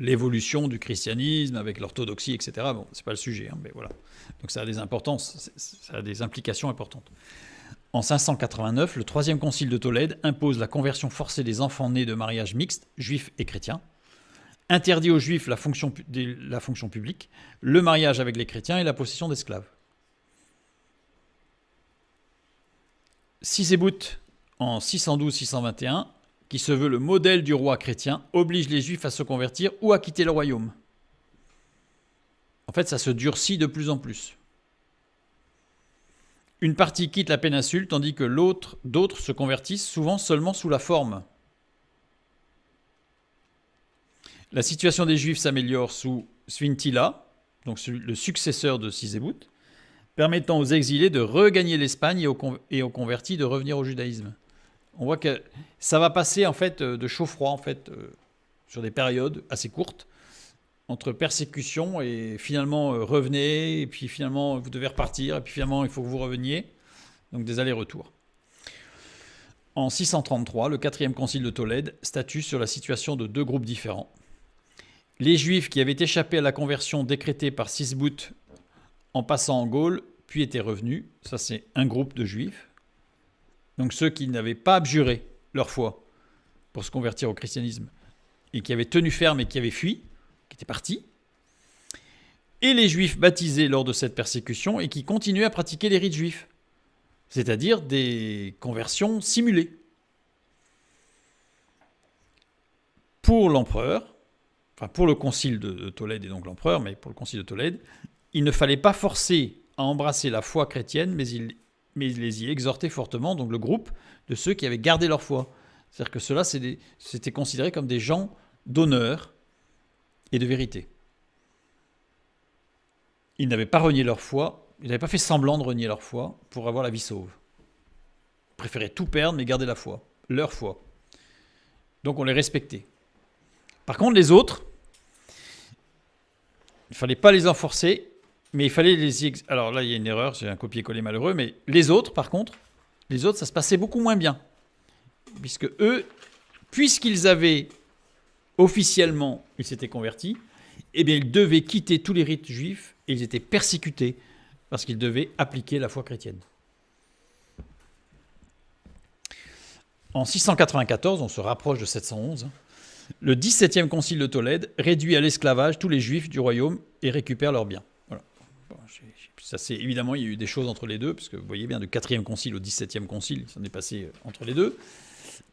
[SPEAKER 1] l'évolution du christianisme avec l'orthodoxie, etc. Bon, c'est pas le sujet, mais voilà. Donc ça a des importances, ça a des implications importantes. En 589, le troisième concile de Tolède impose la conversion forcée des enfants nés de mariages mixtes, juifs et chrétiens, interdit aux juifs la fonction publique, le mariage avec les chrétiens et la possession d'esclaves. Sisébut, en 612-621, qui se veut le modèle du roi chrétien, oblige les Juifs à se convertir ou à quitter le royaume. En fait, ça se durcit de plus en plus. Une partie quitte la péninsule, tandis que d'autres se convertissent, souvent seulement sous la forme. La situation des Juifs s'améliore sous Swintila, donc le successeur de Sisébut, permettant aux exilés de regagner l'Espagne et aux convertis de revenir au judaïsme. On voit que ça va passer en fait de chaud-froid en fait sur des périodes assez courtes entre persécution et finalement revenez et puis finalement vous devez repartir et puis finalement il faut que vous reveniez, donc des allers-retours. En 633, le quatrième concile de Tolède statue sur la situation de 2 groupes différents. Les Juifs qui avaient échappé à la conversion décrétée par Sisébut en passant en Gaule puis étaient revenus, ça c'est un groupe de Juifs. Donc ceux qui n'avaient pas abjuré leur foi pour se convertir au christianisme et qui avaient tenu ferme et qui avaient fui, qui étaient partis, et les Juifs baptisés lors de cette persécution et qui continuaient à pratiquer les rites juifs, c'est-à-dire des conversions simulées. Pour l'empereur, enfin pour le concile de Tolède et donc l'empereur, mais pour le concile de Tolède, il ne fallait pas forcer à embrasser la foi chrétienne, mais il les y exhortait fortement, donc le groupe de ceux qui avaient gardé leur foi. C'est-à-dire que ceux-là, c'était considéré comme des gens d'honneur et de vérité. Ils n'avaient pas renié leur foi, ils n'avaient pas fait semblant de renier leur foi pour avoir la vie sauve. Ils préféraient tout perdre, mais garder la foi, leur foi. Donc on les respectait. Par contre, les autres, il ne fallait pas les enforcer, mais il fallait les... Alors là, il y a une erreur, c'est un copier-coller malheureux, mais les autres, par contre, ça se passait beaucoup moins bien. Puisque eux, puisqu'ils avaient officiellement, ils s'étaient convertis, eh bien, ils devaient quitter tous les rites juifs et ils étaient persécutés parce qu'ils devaient appliquer la foi chrétienne. En 694, on se rapproche de 711, le 17e concile de Tolède réduit à l'esclavage tous les juifs du royaume et récupère leurs biens. Voilà. Bon, ça, c'est, évidemment, il y a eu des choses entre les deux, parce que vous voyez bien, du 4e concile au 17e concile, ça en est passé entre les deux.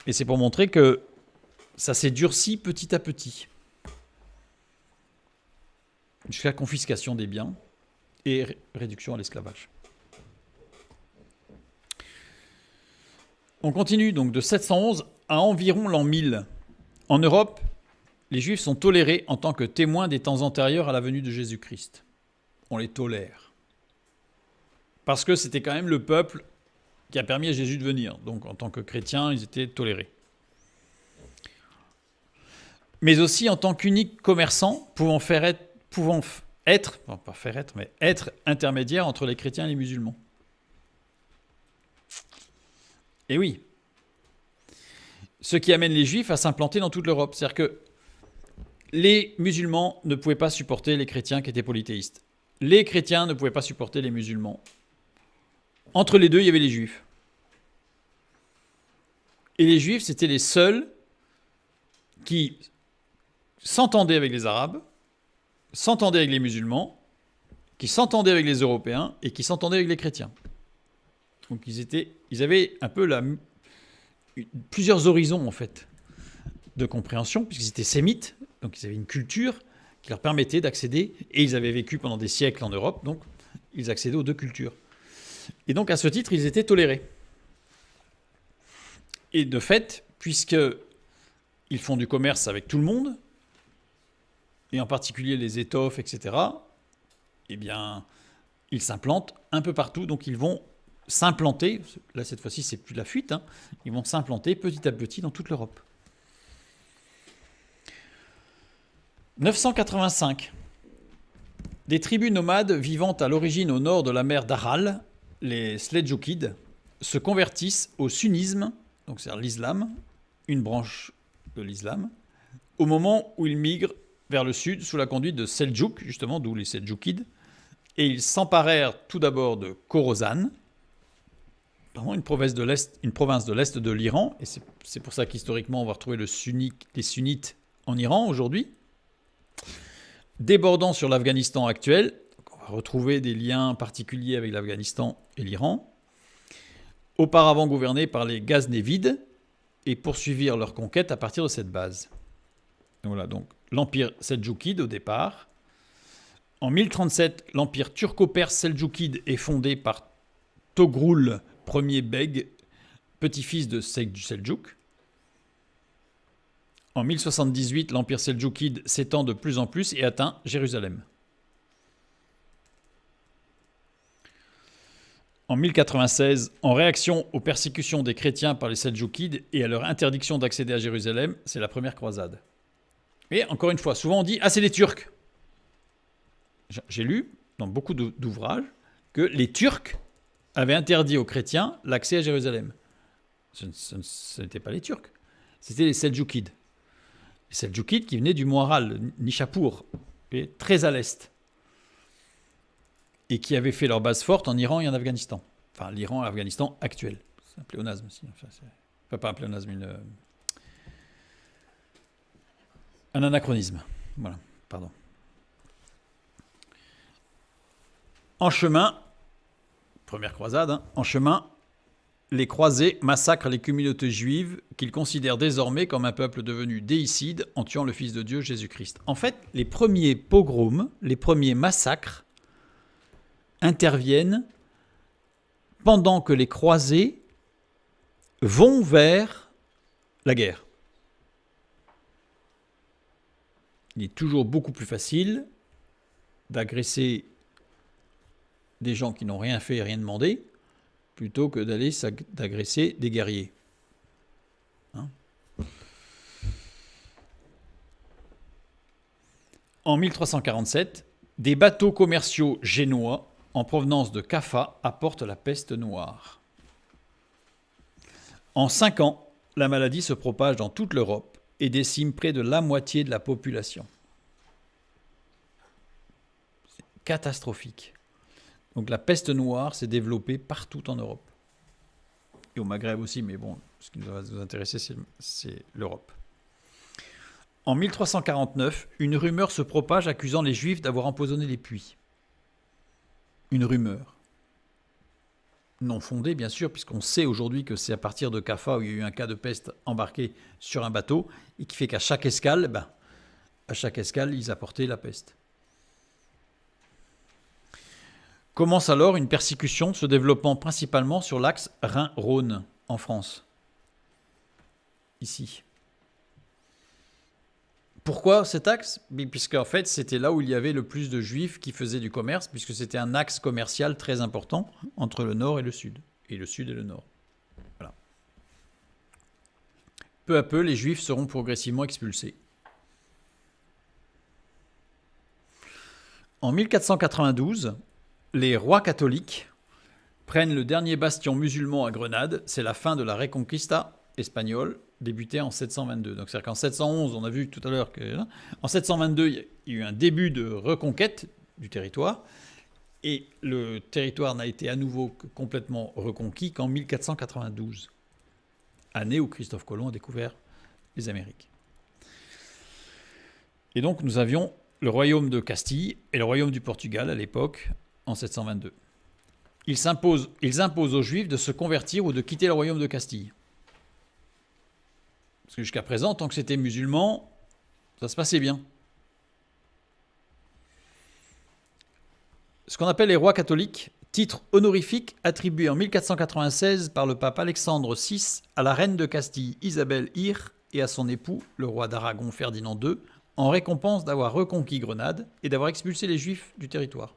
[SPEAKER 1] Et c'est pour montrer que ça s'est durci petit à petit, jusqu'à la confiscation des biens et réduction à l'esclavage. On continue donc de 711 à environ l'an 1000. En Europe, les Juifs sont tolérés en tant que témoins des temps antérieurs à la venue de Jésus-Christ. On les tolère. Parce que c'était quand même le peuple qui a permis à Jésus de venir. Donc en tant que chrétiens, ils étaient tolérés. Mais aussi en tant qu'uniques commerçants être intermédiaires entre les chrétiens et les musulmans. Et oui. Ce qui amène les Juifs à s'implanter dans toute l'Europe. C'est-à-dire que les musulmans ne pouvaient pas supporter les chrétiens qui étaient polythéistes. Les chrétiens ne pouvaient pas supporter les musulmans. Entre les deux, il y avait les Juifs. Et les Juifs, c'était les seuls qui s'entendaient avec les Arabes, s'entendaient avec les musulmans, qui s'entendaient avec les Européens et qui s'entendaient avec les chrétiens. Donc ils avaient un peu plusieurs horizons en fait de compréhension, puisqu'ils étaient sémites, donc ils avaient une culture qui leur permettait d'accéder, et ils avaient vécu pendant des siècles en Europe, donc ils accédaient aux deux cultures. Et donc à ce titre, ils étaient tolérés. Et de fait, puisqu'ils font du commerce avec tout le monde, et en particulier les étoffes, etc., eh bien, ils s'implantent un peu partout, donc ils vont s'implanter, là cette fois-ci c'est plus la fuite, ils vont s'implanter petit à petit dans toute l'Europe. 985. Des tribus nomades vivant à l'origine au nord de la mer d'Aral, les Seldjoukides, se convertissent au sunnisme, donc c'est-à-dire l'islam, une branche de l'islam, au moment où ils migrent vers le sud sous la conduite de Seldjouk, justement, d'où les Seldjoukides, et ils s'emparèrent tout d'abord de Khorasan, une province de l'est de l'Iran, et c'est pour ça qu'historiquement on va retrouver les sunnites en Iran aujourd'hui, débordant sur l'Afghanistan actuel. Donc on va retrouver des liens particuliers avec l'Afghanistan et l'Iran, auparavant gouvernés par les Ghaznévides, et poursuivirent leur conquête à partir de cette base. Et voilà, donc l'empire seldjoukide au départ. En 1037, l'empire turco-perse seldjoukide est fondé par Togrul Ier Beg, petit-fils de Seldjouk. En 1078, l'empire seldjoukide s'étend de plus en plus et atteint Jérusalem. En 1096, en réaction aux persécutions des chrétiens par les Seldjoukides et à leur interdiction d'accéder à Jérusalem, c'est la première croisade. Et encore une fois, souvent on dit « Ah, c'est les Turcs ». J'ai lu dans beaucoup d'ouvrages que les Turcs avaient interdit aux chrétiens l'accès à Jérusalem. Ce n'étaient pas les Turcs, c'était les Seldjoukides. Les Seldjoukides qui venaient du Mont Aral, Nishapur, très à l'est, et qui avaient fait leur base forte en Iran et en Afghanistan. Enfin, l'Iran et l'Afghanistan actuel. C'est un pléonasme aussi. Enfin, pas un pléonasme, un anachronisme. Voilà, pardon. En chemin, première croisade, en chemin, les croisés massacrent les communautés juives qu'ils considèrent désormais comme un peuple devenu déicide en tuant le Fils de Dieu, Jésus-Christ. En fait, les premiers pogroms, les premiers massacres, interviennent pendant que les croisés vont vers la guerre. Il est toujours beaucoup plus facile d'agresser des gens qui n'ont rien fait et rien demandé plutôt que d'agresser des guerriers. Hein? En 1347, des bateaux commerciaux génois en provenance de Kaffa apportent la peste noire. En 5 ans, la maladie se propage dans toute l'Europe et décime près de la moitié de la population. C'est catastrophique. Donc la peste noire s'est développée partout en Europe. Et au Maghreb aussi, mais bon, ce qui va nous intéresser, c'est l'Europe. En 1349, une rumeur se propage accusant les Juifs d'avoir empoisonné les puits. Une rumeur. Non fondée, bien sûr, puisqu'on sait aujourd'hui que c'est à partir de Kaffa où il y a eu un cas de peste embarqué sur un bateau et qui fait qu'à chaque escale, ils apportaient la peste. Commence alors une persécution se développant principalement sur l'axe Rhin-Rhône en France. Ici. Pourquoi cet axe ? Puisqu'en fait, c'était là où il y avait le plus de Juifs qui faisaient du commerce, puisque c'était un axe commercial très important entre le nord et le sud. Et le sud et le nord. Voilà. Peu à peu, les Juifs seront progressivement expulsés. En 1492, les rois catholiques prennent le dernier bastion musulman à Grenade. C'est la fin de la Reconquista espagnole, débutée en 722. Donc c'est-à-dire qu'en 711, on a vu tout à l'heure qu'en 722, il y a eu un début de reconquête du territoire. Et le territoire n'a été à nouveau complètement reconquis qu'en 1492, année où Christophe Colomb a découvert les Amériques. Et donc nous avions le royaume de Castille et le royaume du Portugal à l'époque, en 722. Ils imposent aux Juifs de se convertir ou de quitter le royaume de Castille. Parce que jusqu'à présent, tant que c'était musulman, ça se passait bien. Ce qu'on appelle les rois catholiques, titre honorifique attribué en 1496 par le pape Alexandre VI à la reine de Castille Isabelle I et à son époux, le roi d'Aragon Ferdinand II, en récompense d'avoir reconquis Grenade et d'avoir expulsé les Juifs du territoire.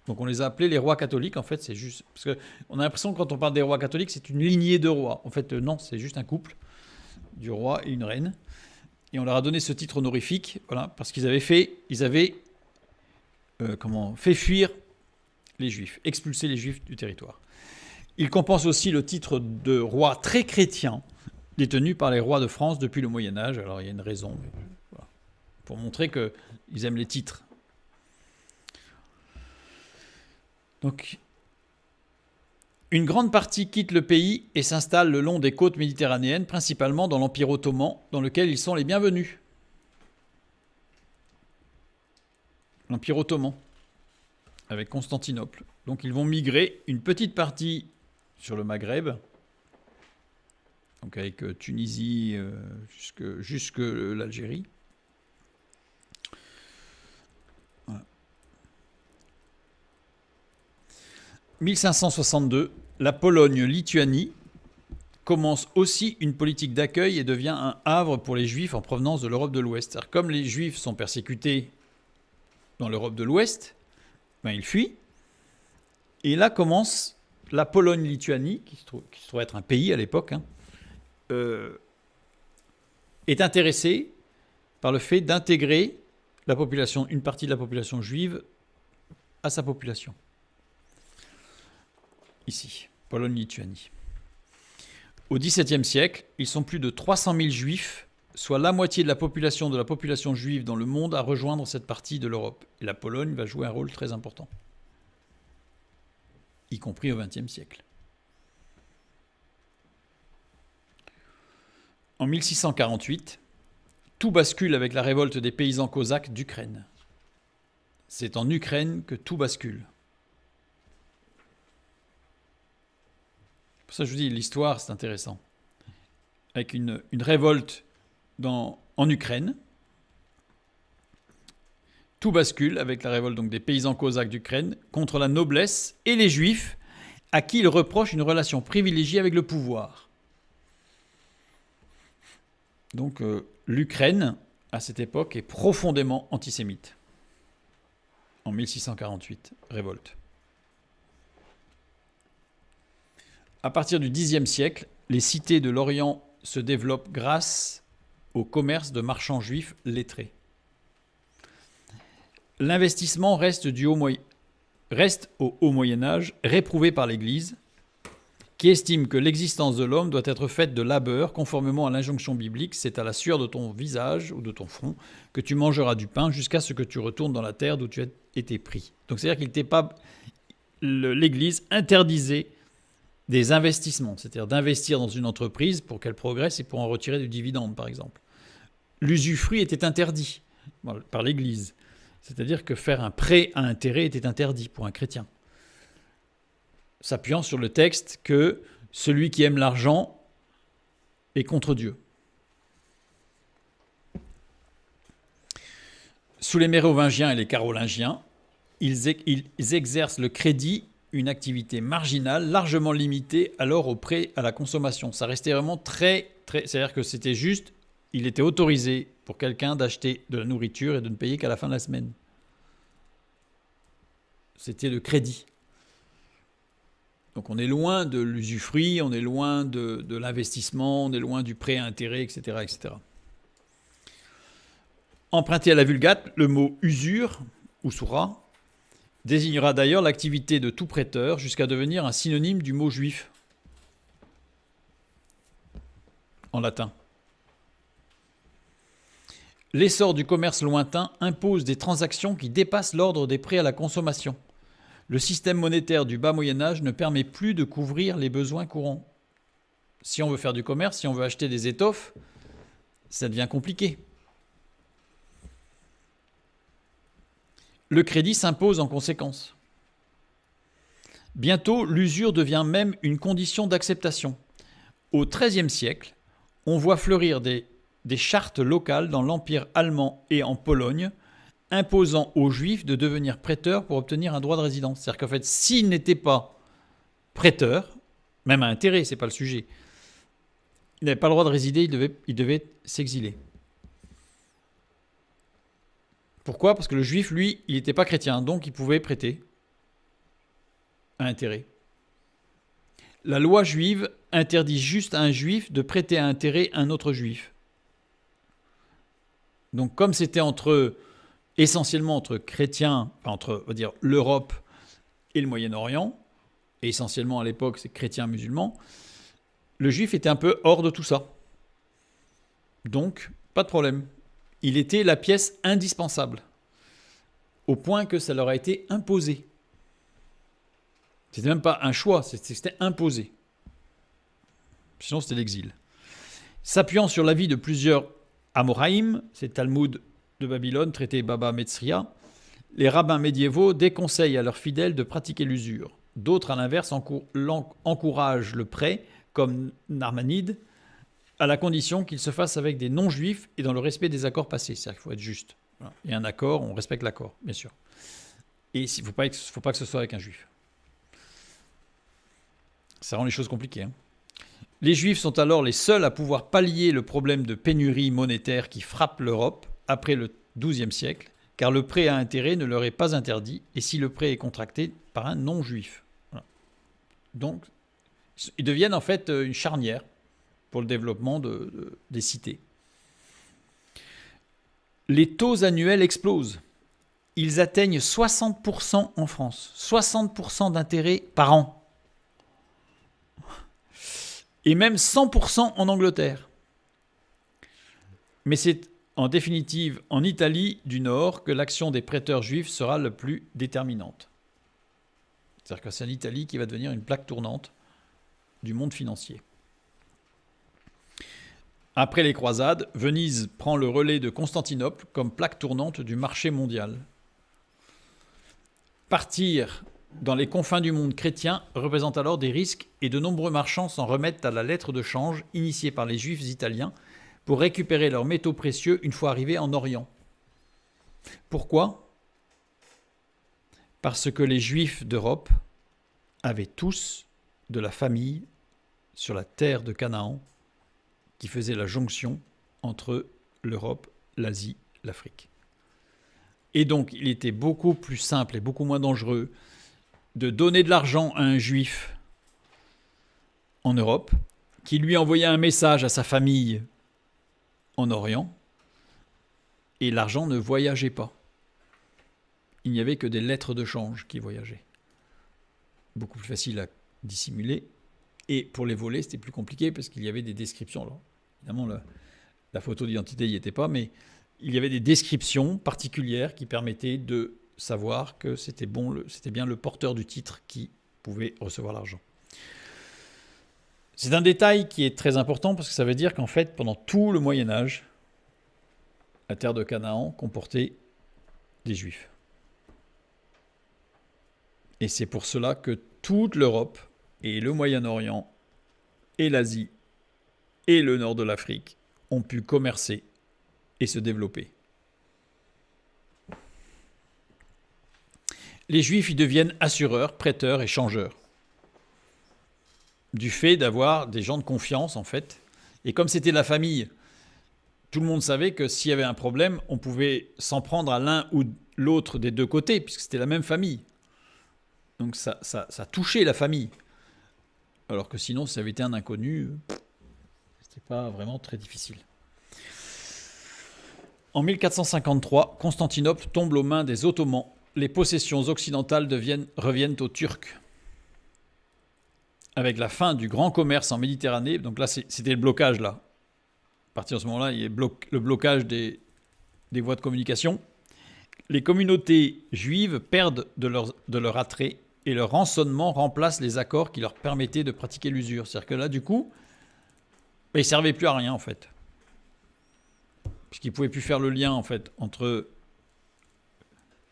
[SPEAKER 1] Donc on les a appelés les rois catholiques, en fait c'est juste... Parce qu'on a l'impression que quand on parle des rois catholiques, c'est une lignée de rois. En fait non, c'est juste un couple, du roi et une reine. Et on leur a donné ce titre honorifique, voilà, parce qu'ils avaient fait fuir les Juifs, expulser les Juifs du territoire. Ils compensent aussi le titre de roi très chrétien, détenu par les rois de France depuis le Moyen-Âge. Alors il y a une raison, mais voilà, pour montrer qu'ils aiment les titres. Donc, une grande partie quitte le pays et s'installe le long des côtes méditerranéennes, principalement dans l'Empire ottoman, dans lequel ils sont les bienvenus. L'Empire ottoman, avec Constantinople. Donc ils vont migrer une petite partie sur le Maghreb, donc avec Tunisie jusque l'Algérie. Voilà. 1562, la Pologne-Lituanie commence aussi une politique d'accueil et devient un havre pour les Juifs en provenance de l'Europe de l'Ouest. C'est-à-dire, comme les Juifs sont persécutés dans l'Europe de l'Ouest, ils fuient. Et là commence la Pologne-Lituanie, qui se trouve être un pays à l'époque, est intéressée par le fait d'intégrer la population, une partie de la population juive à sa population. Ici, Pologne-Lituanie. Au XVIIe siècle, ils sont plus de 300 000 juifs, soit la moitié de la population juive dans le monde, à rejoindre cette partie de l'Europe. Et la Pologne va jouer un rôle très important, y compris au XXe siècle. En 1648, tout bascule avec la révolte des paysans cosaques d'Ukraine. C'est en Ukraine que tout bascule. Pour ça, je vous dis, l'histoire, c'est intéressant. Avec une révolte en Ukraine, Tout bascule avec la révolte donc des paysans cosaques d'Ukraine contre la noblesse et les juifs à qui ils reprochent une relation privilégiée avec le pouvoir. Donc l'Ukraine, à cette époque, est profondément antisémite. En 1648, révolte. À partir du Xe siècle, les cités de l'Orient se développent grâce au commerce de marchands juifs lettrés. L'investissement reste au Haut Moyen-Âge, réprouvé par l'Église, qui estime que l'existence de l'homme doit être faite de labeur, conformément à l'injonction biblique, c'est à la sueur de ton visage ou de ton front que tu mangeras du pain jusqu'à ce que tu retournes dans la terre d'où tu as été pris. Donc c'est-à-dire l'Église interdisait des investissements, c'est-à-dire d'investir dans une entreprise pour qu'elle progresse et pour en retirer du dividende, par exemple. L'usufruit était interdit par l'Église, c'est-à-dire que faire un prêt à intérêt était interdit pour un chrétien, s'appuyant sur le texte que celui qui aime l'argent est contre Dieu. Sous les Mérovingiens et les Carolingiens, ils exercent le crédit, une activité marginale, largement limitée alors au prêt à la consommation. Ça restait vraiment très... C'est-à-dire que c'était juste, il était autorisé pour quelqu'un d'acheter de la nourriture et de ne payer qu'à la fin de la semaine. C'était le crédit. Donc on est loin de l'usufruit, on est loin de l'investissement, on est loin du prêt à intérêt, etc., etc. Emprunté à la Vulgate, le mot usure, usura, désignera d'ailleurs l'activité de tout prêteur jusqu'à devenir un synonyme du mot juif en latin. L'essor du commerce lointain impose des transactions qui dépassent l'ordre des prêts à la consommation. Le système monétaire du bas Moyen-Âge ne permet plus de couvrir les besoins courants. Si on veut faire du commerce, si on veut acheter des étoffes, ça devient compliqué. Le crédit s'impose en conséquence. Bientôt, l'usure devient même une condition d'acceptation. Au XIIIe siècle, on voit fleurir des chartes locales dans l'Empire allemand et en Pologne, imposant aux Juifs de devenir prêteurs pour obtenir un droit de résidence. C'est-à-dire qu'en fait, s'ils n'étaient pas prêteurs, même à intérêt, ce n'est pas le sujet, ils n'avaient pas le droit de résider, ils devaient s'exiler. Pourquoi ? Parce que le Juif, lui, il n'était pas chrétien, donc il pouvait prêter à intérêt. La loi juive interdit juste à un Juif de prêter à intérêt à un autre Juif. Donc comme c'était essentiellement entre chrétiens, enfin entre, on va dire, l'Europe et le Moyen-Orient, et essentiellement à l'époque c'est chrétiens musulmans, le juif était un peu hors de tout ça. Donc, pas de problème. Il était la pièce indispensable, au point que ça leur a été imposé. C'était même pas un choix, c'était imposé. Sinon c'était l'exil. S'appuyant sur l'avis de plusieurs Amoraïm, c'est Talmud de Babylone, traité Baba Metzria, les rabbins médiévaux déconseillent à leurs fidèles de pratiquer l'usure. D'autres, à l'inverse, encouragent le prêt, comme Narmanide, à la condition qu'il se fasse avec des non-juifs et dans le respect des accords passés. C'est-à-dire qu'il faut être juste. Voilà. Il y a un accord, on respecte l'accord, bien sûr. Et il ne faut pas que ce soit avec un juif. Ça rend les choses compliquées. Les juifs sont alors les seuls à pouvoir pallier le problème de pénurie monétaire qui frappe l'Europe après le XIIe siècle, car le prêt à intérêt ne leur est pas interdit, et si le prêt est contracté par un non-juif. Voilà. Donc, ils deviennent en fait une charnière pour le développement des cités. Les taux annuels explosent. Ils atteignent 60% en France. 60% d'intérêt par an. Et même 100% en Angleterre. Mais c'est en définitive en Italie du Nord que l'action des prêteurs juifs sera la plus déterminante. C'est-à-dire que c'est l'Italie qui va devenir une plaque tournante du monde financier. Après les croisades, Venise prend le relais de Constantinople comme plaque tournante du marché mondial. Partir dans les confins du monde chrétien représente alors des risques et de nombreux marchands s'en remettent à la lettre de change initiée par les juifs italiens pour récupérer leurs métaux précieux une fois arrivés en Orient. Pourquoi ? Parce que les Juifs d'Europe avaient tous de la famille sur la terre de Canaan qui faisait la jonction entre l'Europe, l'Asie, l'Afrique. Et donc, il était beaucoup plus simple et beaucoup moins dangereux de donner de l'argent à un Juif en Europe qui lui envoyait un message à sa famille en Orient et l'argent ne voyageait pas. Il n'y avait que des lettres de change qui voyageaient. Beaucoup plus facile à dissimuler. Et pour les voler, c'était plus compliqué parce qu'il y avait des descriptions. Alors, évidemment, la photo d'identité n'y était pas, mais il y avait des descriptions particulières qui permettaient de savoir que c'était bien le porteur du titre qui pouvait recevoir l'argent. C'est un détail qui est très important parce que ça veut dire qu'en fait, pendant tout le Moyen-Âge, la terre de Canaan comportait des Juifs. Et c'est pour cela que toute l'Europe et le Moyen-Orient et l'Asie et le nord de l'Afrique ont pu commercer et se développer. Les Juifs y deviennent assureurs, prêteurs et changeurs. Du fait d'avoir des gens de confiance, en fait. Et comme c'était la famille, tout le monde savait que s'il y avait un problème, on pouvait s'en prendre à l'un ou l'autre des deux côtés, puisque c'était la même famille. Donc ça touchait la famille. Alors que sinon, si ça avait été un inconnu, c'était pas vraiment très difficile. En 1453, Constantinople tombe aux mains des Ottomans. Les possessions occidentales reviennent aux Turcs. Avec la fin du grand commerce en Méditerranée, donc là c'était le blocage là. À partir de ce moment-là, il y a le blocage des voies de communication. Les communautés juives perdent de leur attrait et leur rançonnement remplace les accords qui leur permettaient de pratiquer l'usure. C'est-à-dire que là, du coup, ils ne servaient plus à rien en fait. Puisqu'ils ne pouvaient plus faire le lien en fait entre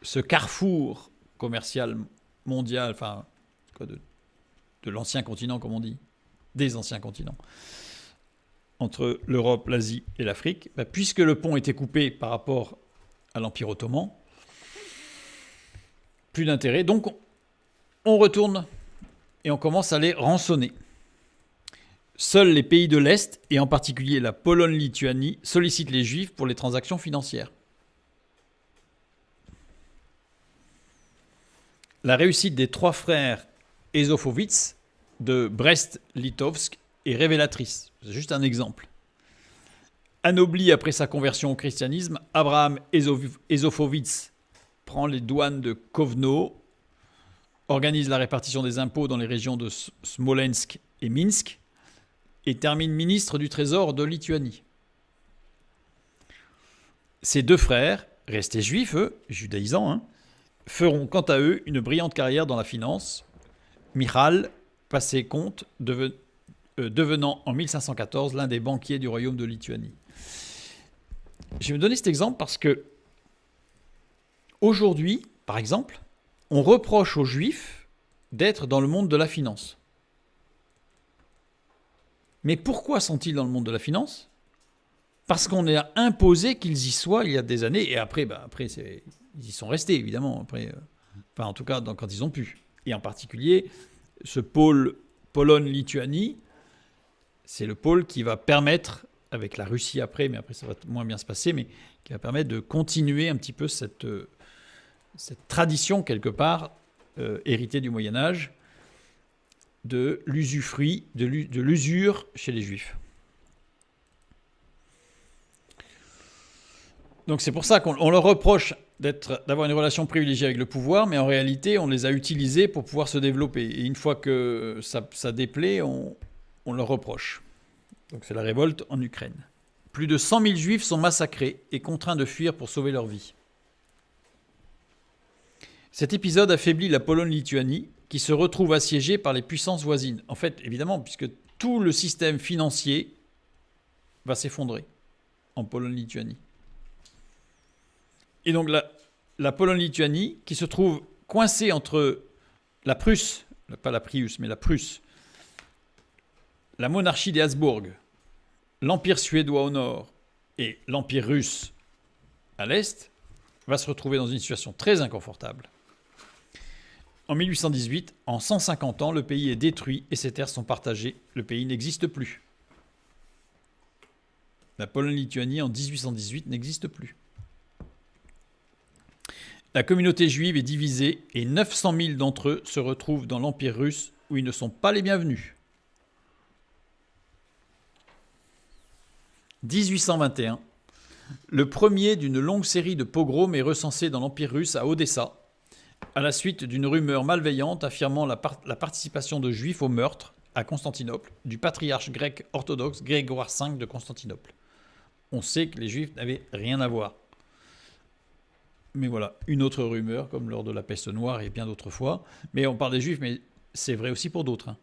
[SPEAKER 1] ce carrefour commercial mondial, enfin, de l'ancien continent, comme on dit, des anciens continents, entre l'Europe, l'Asie et l'Afrique, puisque le pont était coupé par rapport à l'Empire ottoman, plus d'intérêt. Donc, on retourne et on commence à les rançonner. Seuls les pays de l'Est, et en particulier la Pologne-Lituanie, sollicitent les Juifs pour les transactions financières. La réussite des trois frères Ezofovitz de Brest-Litovsk est révélatrice. C'est juste un exemple. Anobli après sa conversion au christianisme, Abraham Ezofovitz prend les douanes de Kovno, organise la répartition des impôts dans les régions de Smolensk et Minsk et termine ministre du Trésor de Lituanie. Ses deux frères, restés juifs, eux, judaïsants, feront quant à eux une brillante carrière dans la finance. Michal passé comte, devenant en 1514 l'un des banquiers du royaume de Lituanie. Je vais me donner cet exemple parce que aujourd'hui, par exemple, on reproche aux Juifs d'être dans le monde de la finance. Mais pourquoi sont-ils dans le monde de la finance ? Parce qu'on a imposé qu'ils y soient il y a des années, et après ils y sont restés, évidemment, en tout cas quand ils ont pu. Et en particulier, ce pôle Pologne-Lituanie, c'est le pôle qui va permettre, avec la Russie après, mais après ça va moins bien se passer, mais qui va permettre de continuer un petit peu cette tradition, quelque part, héritée du Moyen-Âge, de l'usufruit, de l'usure chez les Juifs. Donc c'est pour ça qu'on leur reproche d'avoir une relation privilégiée avec le pouvoir, mais en réalité, on les a utilisés pour pouvoir se développer. Et une fois que ça déplaît, on leur reproche. Donc c'est la révolte en Ukraine. Plus de 100 000 Juifs sont massacrés et contraints de fuir pour sauver leur vie. Cet épisode affaiblit la Pologne-Lituanie, qui se retrouve assiégée par les puissances voisines. En fait, évidemment, puisque tout le système financier va s'effondrer en Pologne-Lituanie. Et donc la Pologne-Lituanie, qui se trouve coincée entre la Prusse, pas la Prius, mais la Prusse, la monarchie des Habsbourg, l'Empire suédois au nord et l'Empire russe à l'est, va se retrouver dans une situation très inconfortable. En 1818, en 150 ans, le pays est détruit et ses terres sont partagées. Le pays n'existe plus. La Pologne-Lituanie en 1818 n'existe plus. La communauté juive est divisée et 900 000 d'entre eux se retrouvent dans l'Empire russe où ils ne sont pas les bienvenus. 1821, le premier d'une longue série de pogroms est recensé dans l'Empire russe à Odessa, à la suite d'une rumeur malveillante affirmant la participation de Juifs au meurtre à Constantinople du patriarche grec orthodoxe Grégoire V de Constantinople. On sait que les Juifs n'avaient rien à voir. Mais voilà, une autre rumeur, comme lors de la peste noire et bien d'autres fois. Mais on parle des Juifs, mais c'est vrai aussi pour d'autres. Hein.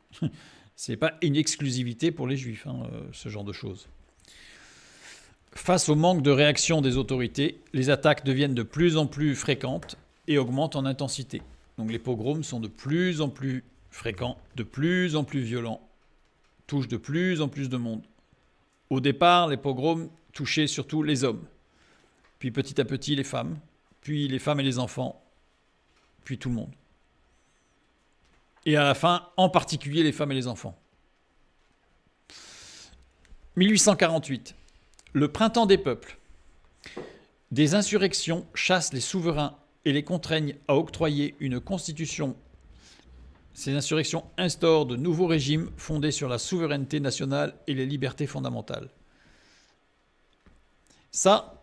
[SPEAKER 1] Ce n'est pas une exclusivité pour les Juifs, ce genre de choses. Face au manque de réaction des autorités, les attaques deviennent de plus en plus fréquentes et augmentent en intensité. Donc les pogroms sont de plus en plus fréquents, de plus en plus violents, touchent de plus en plus de monde. Au départ, les pogroms touchaient surtout les hommes, puis petit à petit les femmes, puis les femmes et les enfants, puis tout le monde. Et à la fin, en particulier les femmes et les enfants. 1848. Le printemps des peuples. Des insurrections chassent les souverains et les contraignent à octroyer une constitution. Ces insurrections instaurent de nouveaux régimes fondés sur la souveraineté nationale et les libertés fondamentales. Ça,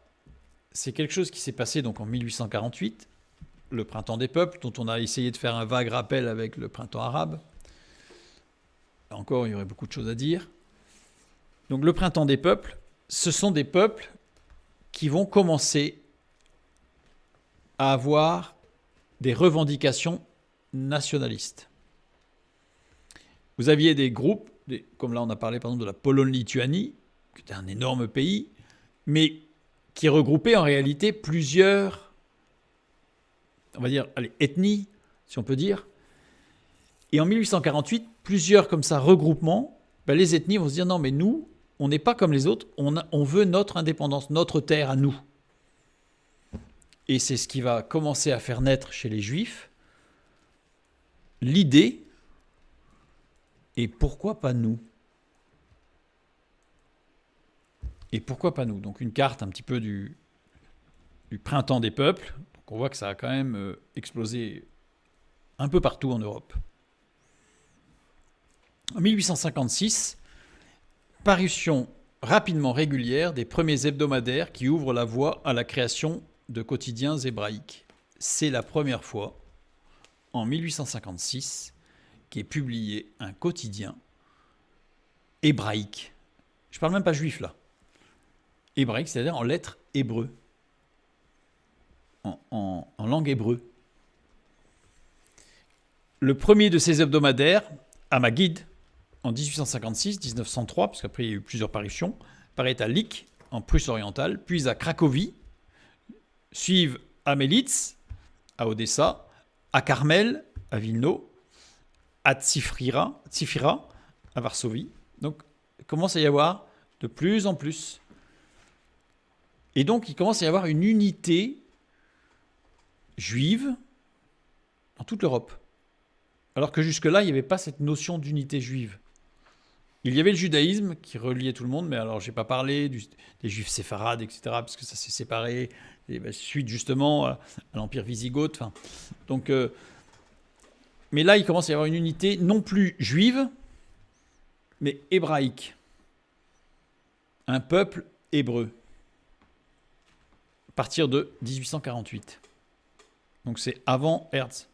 [SPEAKER 1] c'est quelque chose qui s'est passé donc en 1848, le printemps des peuples, dont on a essayé de faire un vague rappel avec le printemps arabe. Encore, il y aurait beaucoup de choses à dire. Donc le printemps des peuples, ce sont des peuples qui vont commencer à avoir des revendications nationalistes. Vous aviez des groupes, comme là on a parlé par exemple de la Pologne-Lituanie, qui était un énorme pays, mais qui regroupait en réalité plusieurs, on va dire, ethnies, si on peut dire. Et en 1848, plusieurs comme ça regroupements, les ethnies vont se dire non mais nous, on n'est pas comme les autres, on veut notre indépendance, notre terre à nous. Et c'est ce qui va commencer à faire naître chez les Juifs l'idée, et pourquoi pas nous ? Et pourquoi pas nous ? Donc une carte un petit peu du printemps des peuples. Donc on voit que ça a quand même explosé un peu partout en Europe. En 1856, parution rapidement régulière des premiers hebdomadaires qui ouvrent la voie à la création de quotidiens hébraïques. C'est la première fois, en 1856, qu'est publié un quotidien hébraïque. Je ne parle même pas juif là. Hébraïque, c'est-à-dire en lettres hébreux, en langue hébreu. Le premier de ces hebdomadaires, Amagid, en 1856-1903, parce qu'après il y a eu plusieurs parutions, paraît à Lich, en Prusse orientale, puis à Cracovie, suivent à Melitz, à Odessa, à Carmel, à Vilno, à Tsifira, à Varsovie. Donc il commence à y avoir de plus en plus. Et donc il commence à y avoir une unité juive dans toute l'Europe. Alors que jusque-là, il n'y avait pas cette notion d'unité juive. Il y avait le judaïsme qui reliait tout le monde, mais alors je n'ai pas parlé des juifs séfarades, etc., parce que ça s'est séparé, suite justement à l'Empire wisigoth. Enfin, donc, mais là, il commence à y avoir une unité non plus juive, mais hébraïque. Un peuple hébreu. À partir de 1848. Donc c'est avant Herzl.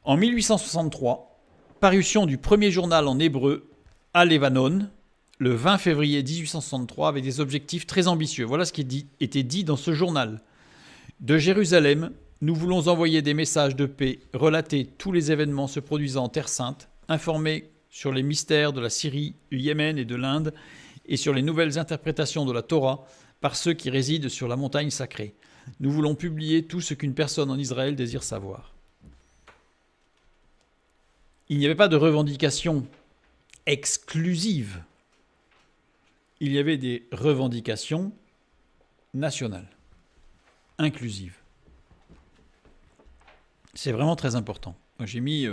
[SPEAKER 1] En 1863, parution du premier journal en hébreu, Alevanon, le 20 février 1863, avec des objectifs très ambitieux. Voilà ce qui était dit dans ce journal. De Jérusalem, nous voulons envoyer des messages de paix, relater tous les événements se produisant en Terre Sainte, informer sur les mystères de la Syrie, du Yémen et de l'Inde, et sur les nouvelles interprétations de la Torah par ceux qui résident sur la montagne sacrée. Nous voulons publier tout ce qu'une personne en Israël désire savoir. Il n'y avait pas de revendication exclusive. Il y avait des revendications nationales, inclusives. C'est vraiment très important. Donc, j'ai mis...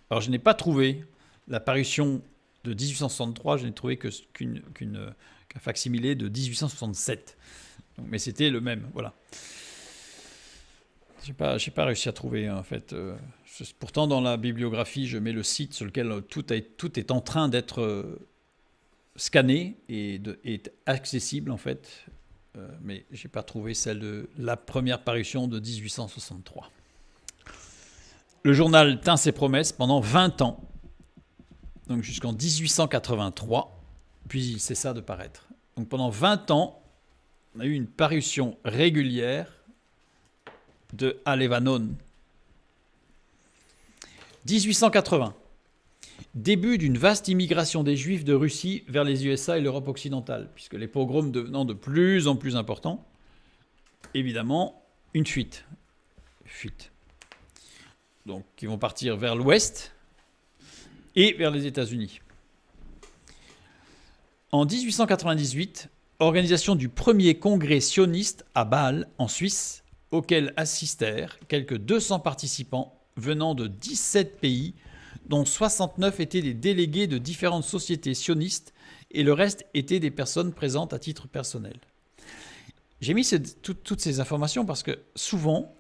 [SPEAKER 1] alors, je n'ai pas trouvé la parution de 1863, je n'ai trouvé qu'un facsimilé de 1867. Donc, mais c'était le même, voilà. J'ai pas réussi à trouver, en fait. Pourtant, dans la bibliographie, je mets le site sur lequel tout est en train d'être scanné et est accessible, en fait. Mais je n'ai pas trouvé celle de la première parution de 1863. Le journal tint ses promesses pendant 20 ans, donc jusqu'en 1883, puis il cessa de paraître. Donc pendant 20 ans, on a eu une parution régulière de Alevanon. 1880, début d'une vaste immigration des Juifs de Russie vers les USA et l'Europe occidentale, puisque les pogroms devenant de plus en plus importants, évidemment, une fuite. Donc, qui vont partir vers l'ouest et vers les États-Unis. En 1898, organisation du premier congrès sioniste à Bâle, en Suisse, auquel assistèrent quelques 200 participants venant de 17 pays, dont 69 étaient des délégués de différentes sociétés sionistes et le reste étaient des personnes présentes à titre personnel. J'ai mis toutes ces informations parce que souvent,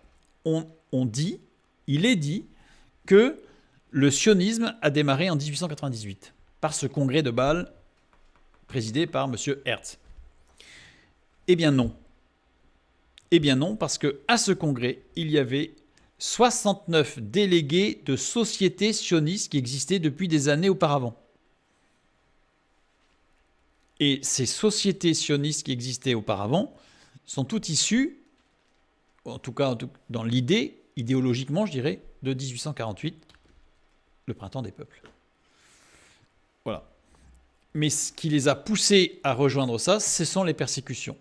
[SPEAKER 1] il est dit que le sionisme a démarré en 1898 par ce congrès de Bâle présidé par M. Hertz. Eh bien non. Parce qu'à ce congrès, il y avait 69 délégués de sociétés sionistes qui existaient depuis des années auparavant. Et ces sociétés sionistes qui existaient auparavant sont toutes issues, en tout cas dans l'idée, idéologiquement je dirais, de 1848, le printemps des peuples. Voilà. Mais ce qui les a poussés à rejoindre ça, ce sont les persécutions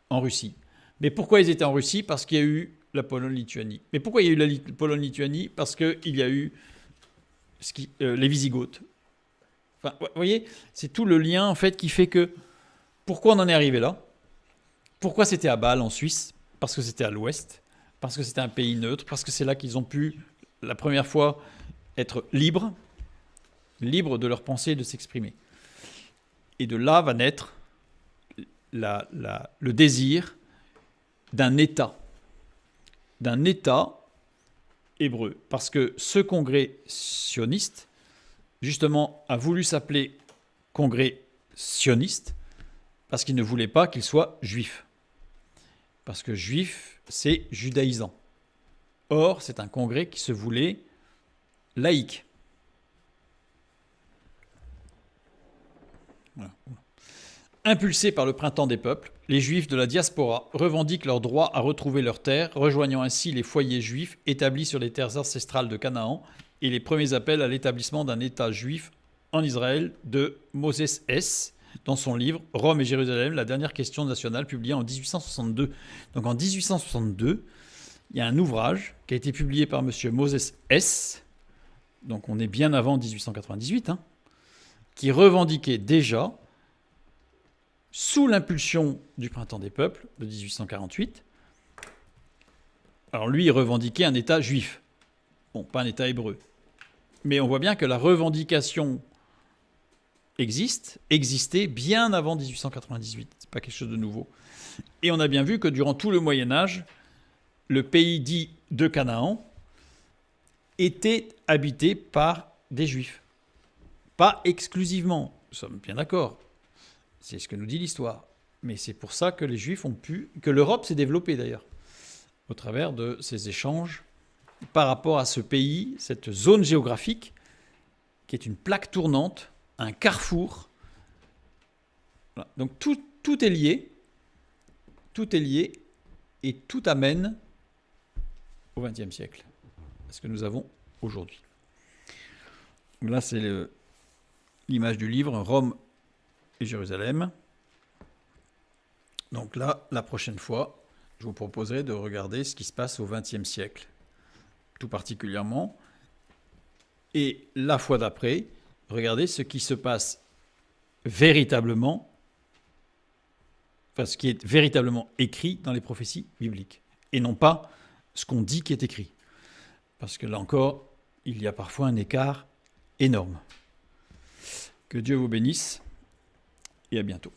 [SPEAKER 1] en Russie. Mais pourquoi ils étaient en Russie ? Parce qu'il y a eu la Pologne-Lituanie. Mais pourquoi il y a eu la Pologne-Lituanie ? Parce qu'il y a eu les Wisigoths. Enfin, vous voyez, c'est tout le lien en fait qui fait que pourquoi on en est arrivé là ? Pourquoi c'était à Bâle en Suisse ? Parce que c'était à l'ouest, parce que c'était un pays neutre, parce que c'est là qu'ils ont pu la première fois être libres de leur pensée et de s'exprimer. Et de là va naître le désir d'un État hébreu. Parce que ce congrès sioniste, justement, a voulu s'appeler congrès sioniste parce qu'il ne voulait pas qu'il soit juif. Parce que juif, c'est judaïsant. Or, c'est un congrès qui se voulait laïque. Voilà. Impulsés par le printemps des peuples, les Juifs de la diaspora revendiquent leur droit à retrouver leurs terres, rejoignant ainsi les foyers juifs établis sur les terres ancestrales de Canaan et les premiers appels à l'établissement d'un État juif en Israël de Moses Hess dans son livre « Rome et Jérusalem, la dernière question nationale » publié en 1862. Donc en 1862, il y a un ouvrage qui a été publié par M. Moses Hess, donc on est bien avant 1898, qui revendiquait déjà sous l'impulsion du printemps des peuples de 1848. Alors lui, il revendiquait un État juif. Bon, pas un État hébreu. Mais on voit bien que la revendication existait bien avant 1898. C'est pas quelque chose de nouveau. Et on a bien vu que durant tout le Moyen-Âge, le pays dit de Canaan était habité par des Juifs. Pas exclusivement, nous sommes bien d'accord. C'est ce que nous dit l'histoire. Mais c'est pour ça que les Juifs que l'Europe s'est développée d'ailleurs, au travers de ces échanges par rapport à ce pays, cette zone géographique, qui est une plaque tournante, un carrefour. Voilà. Donc tout est lié et tout amène au XXe siècle, à ce que nous avons aujourd'hui. Là, c'est l'image du livre, Rome et Jérusalem. Donc là, la prochaine fois, je vous proposerai de regarder ce qui se passe au XXe siècle, tout particulièrement. Et la fois d'après, regardez ce qui se passe véritablement, enfin ce qui est véritablement écrit dans les prophéties bibliques, et non pas ce qu'on dit qui est écrit. Parce que là encore, il y a parfois un écart énorme. Que Dieu vous bénisse et à bientôt.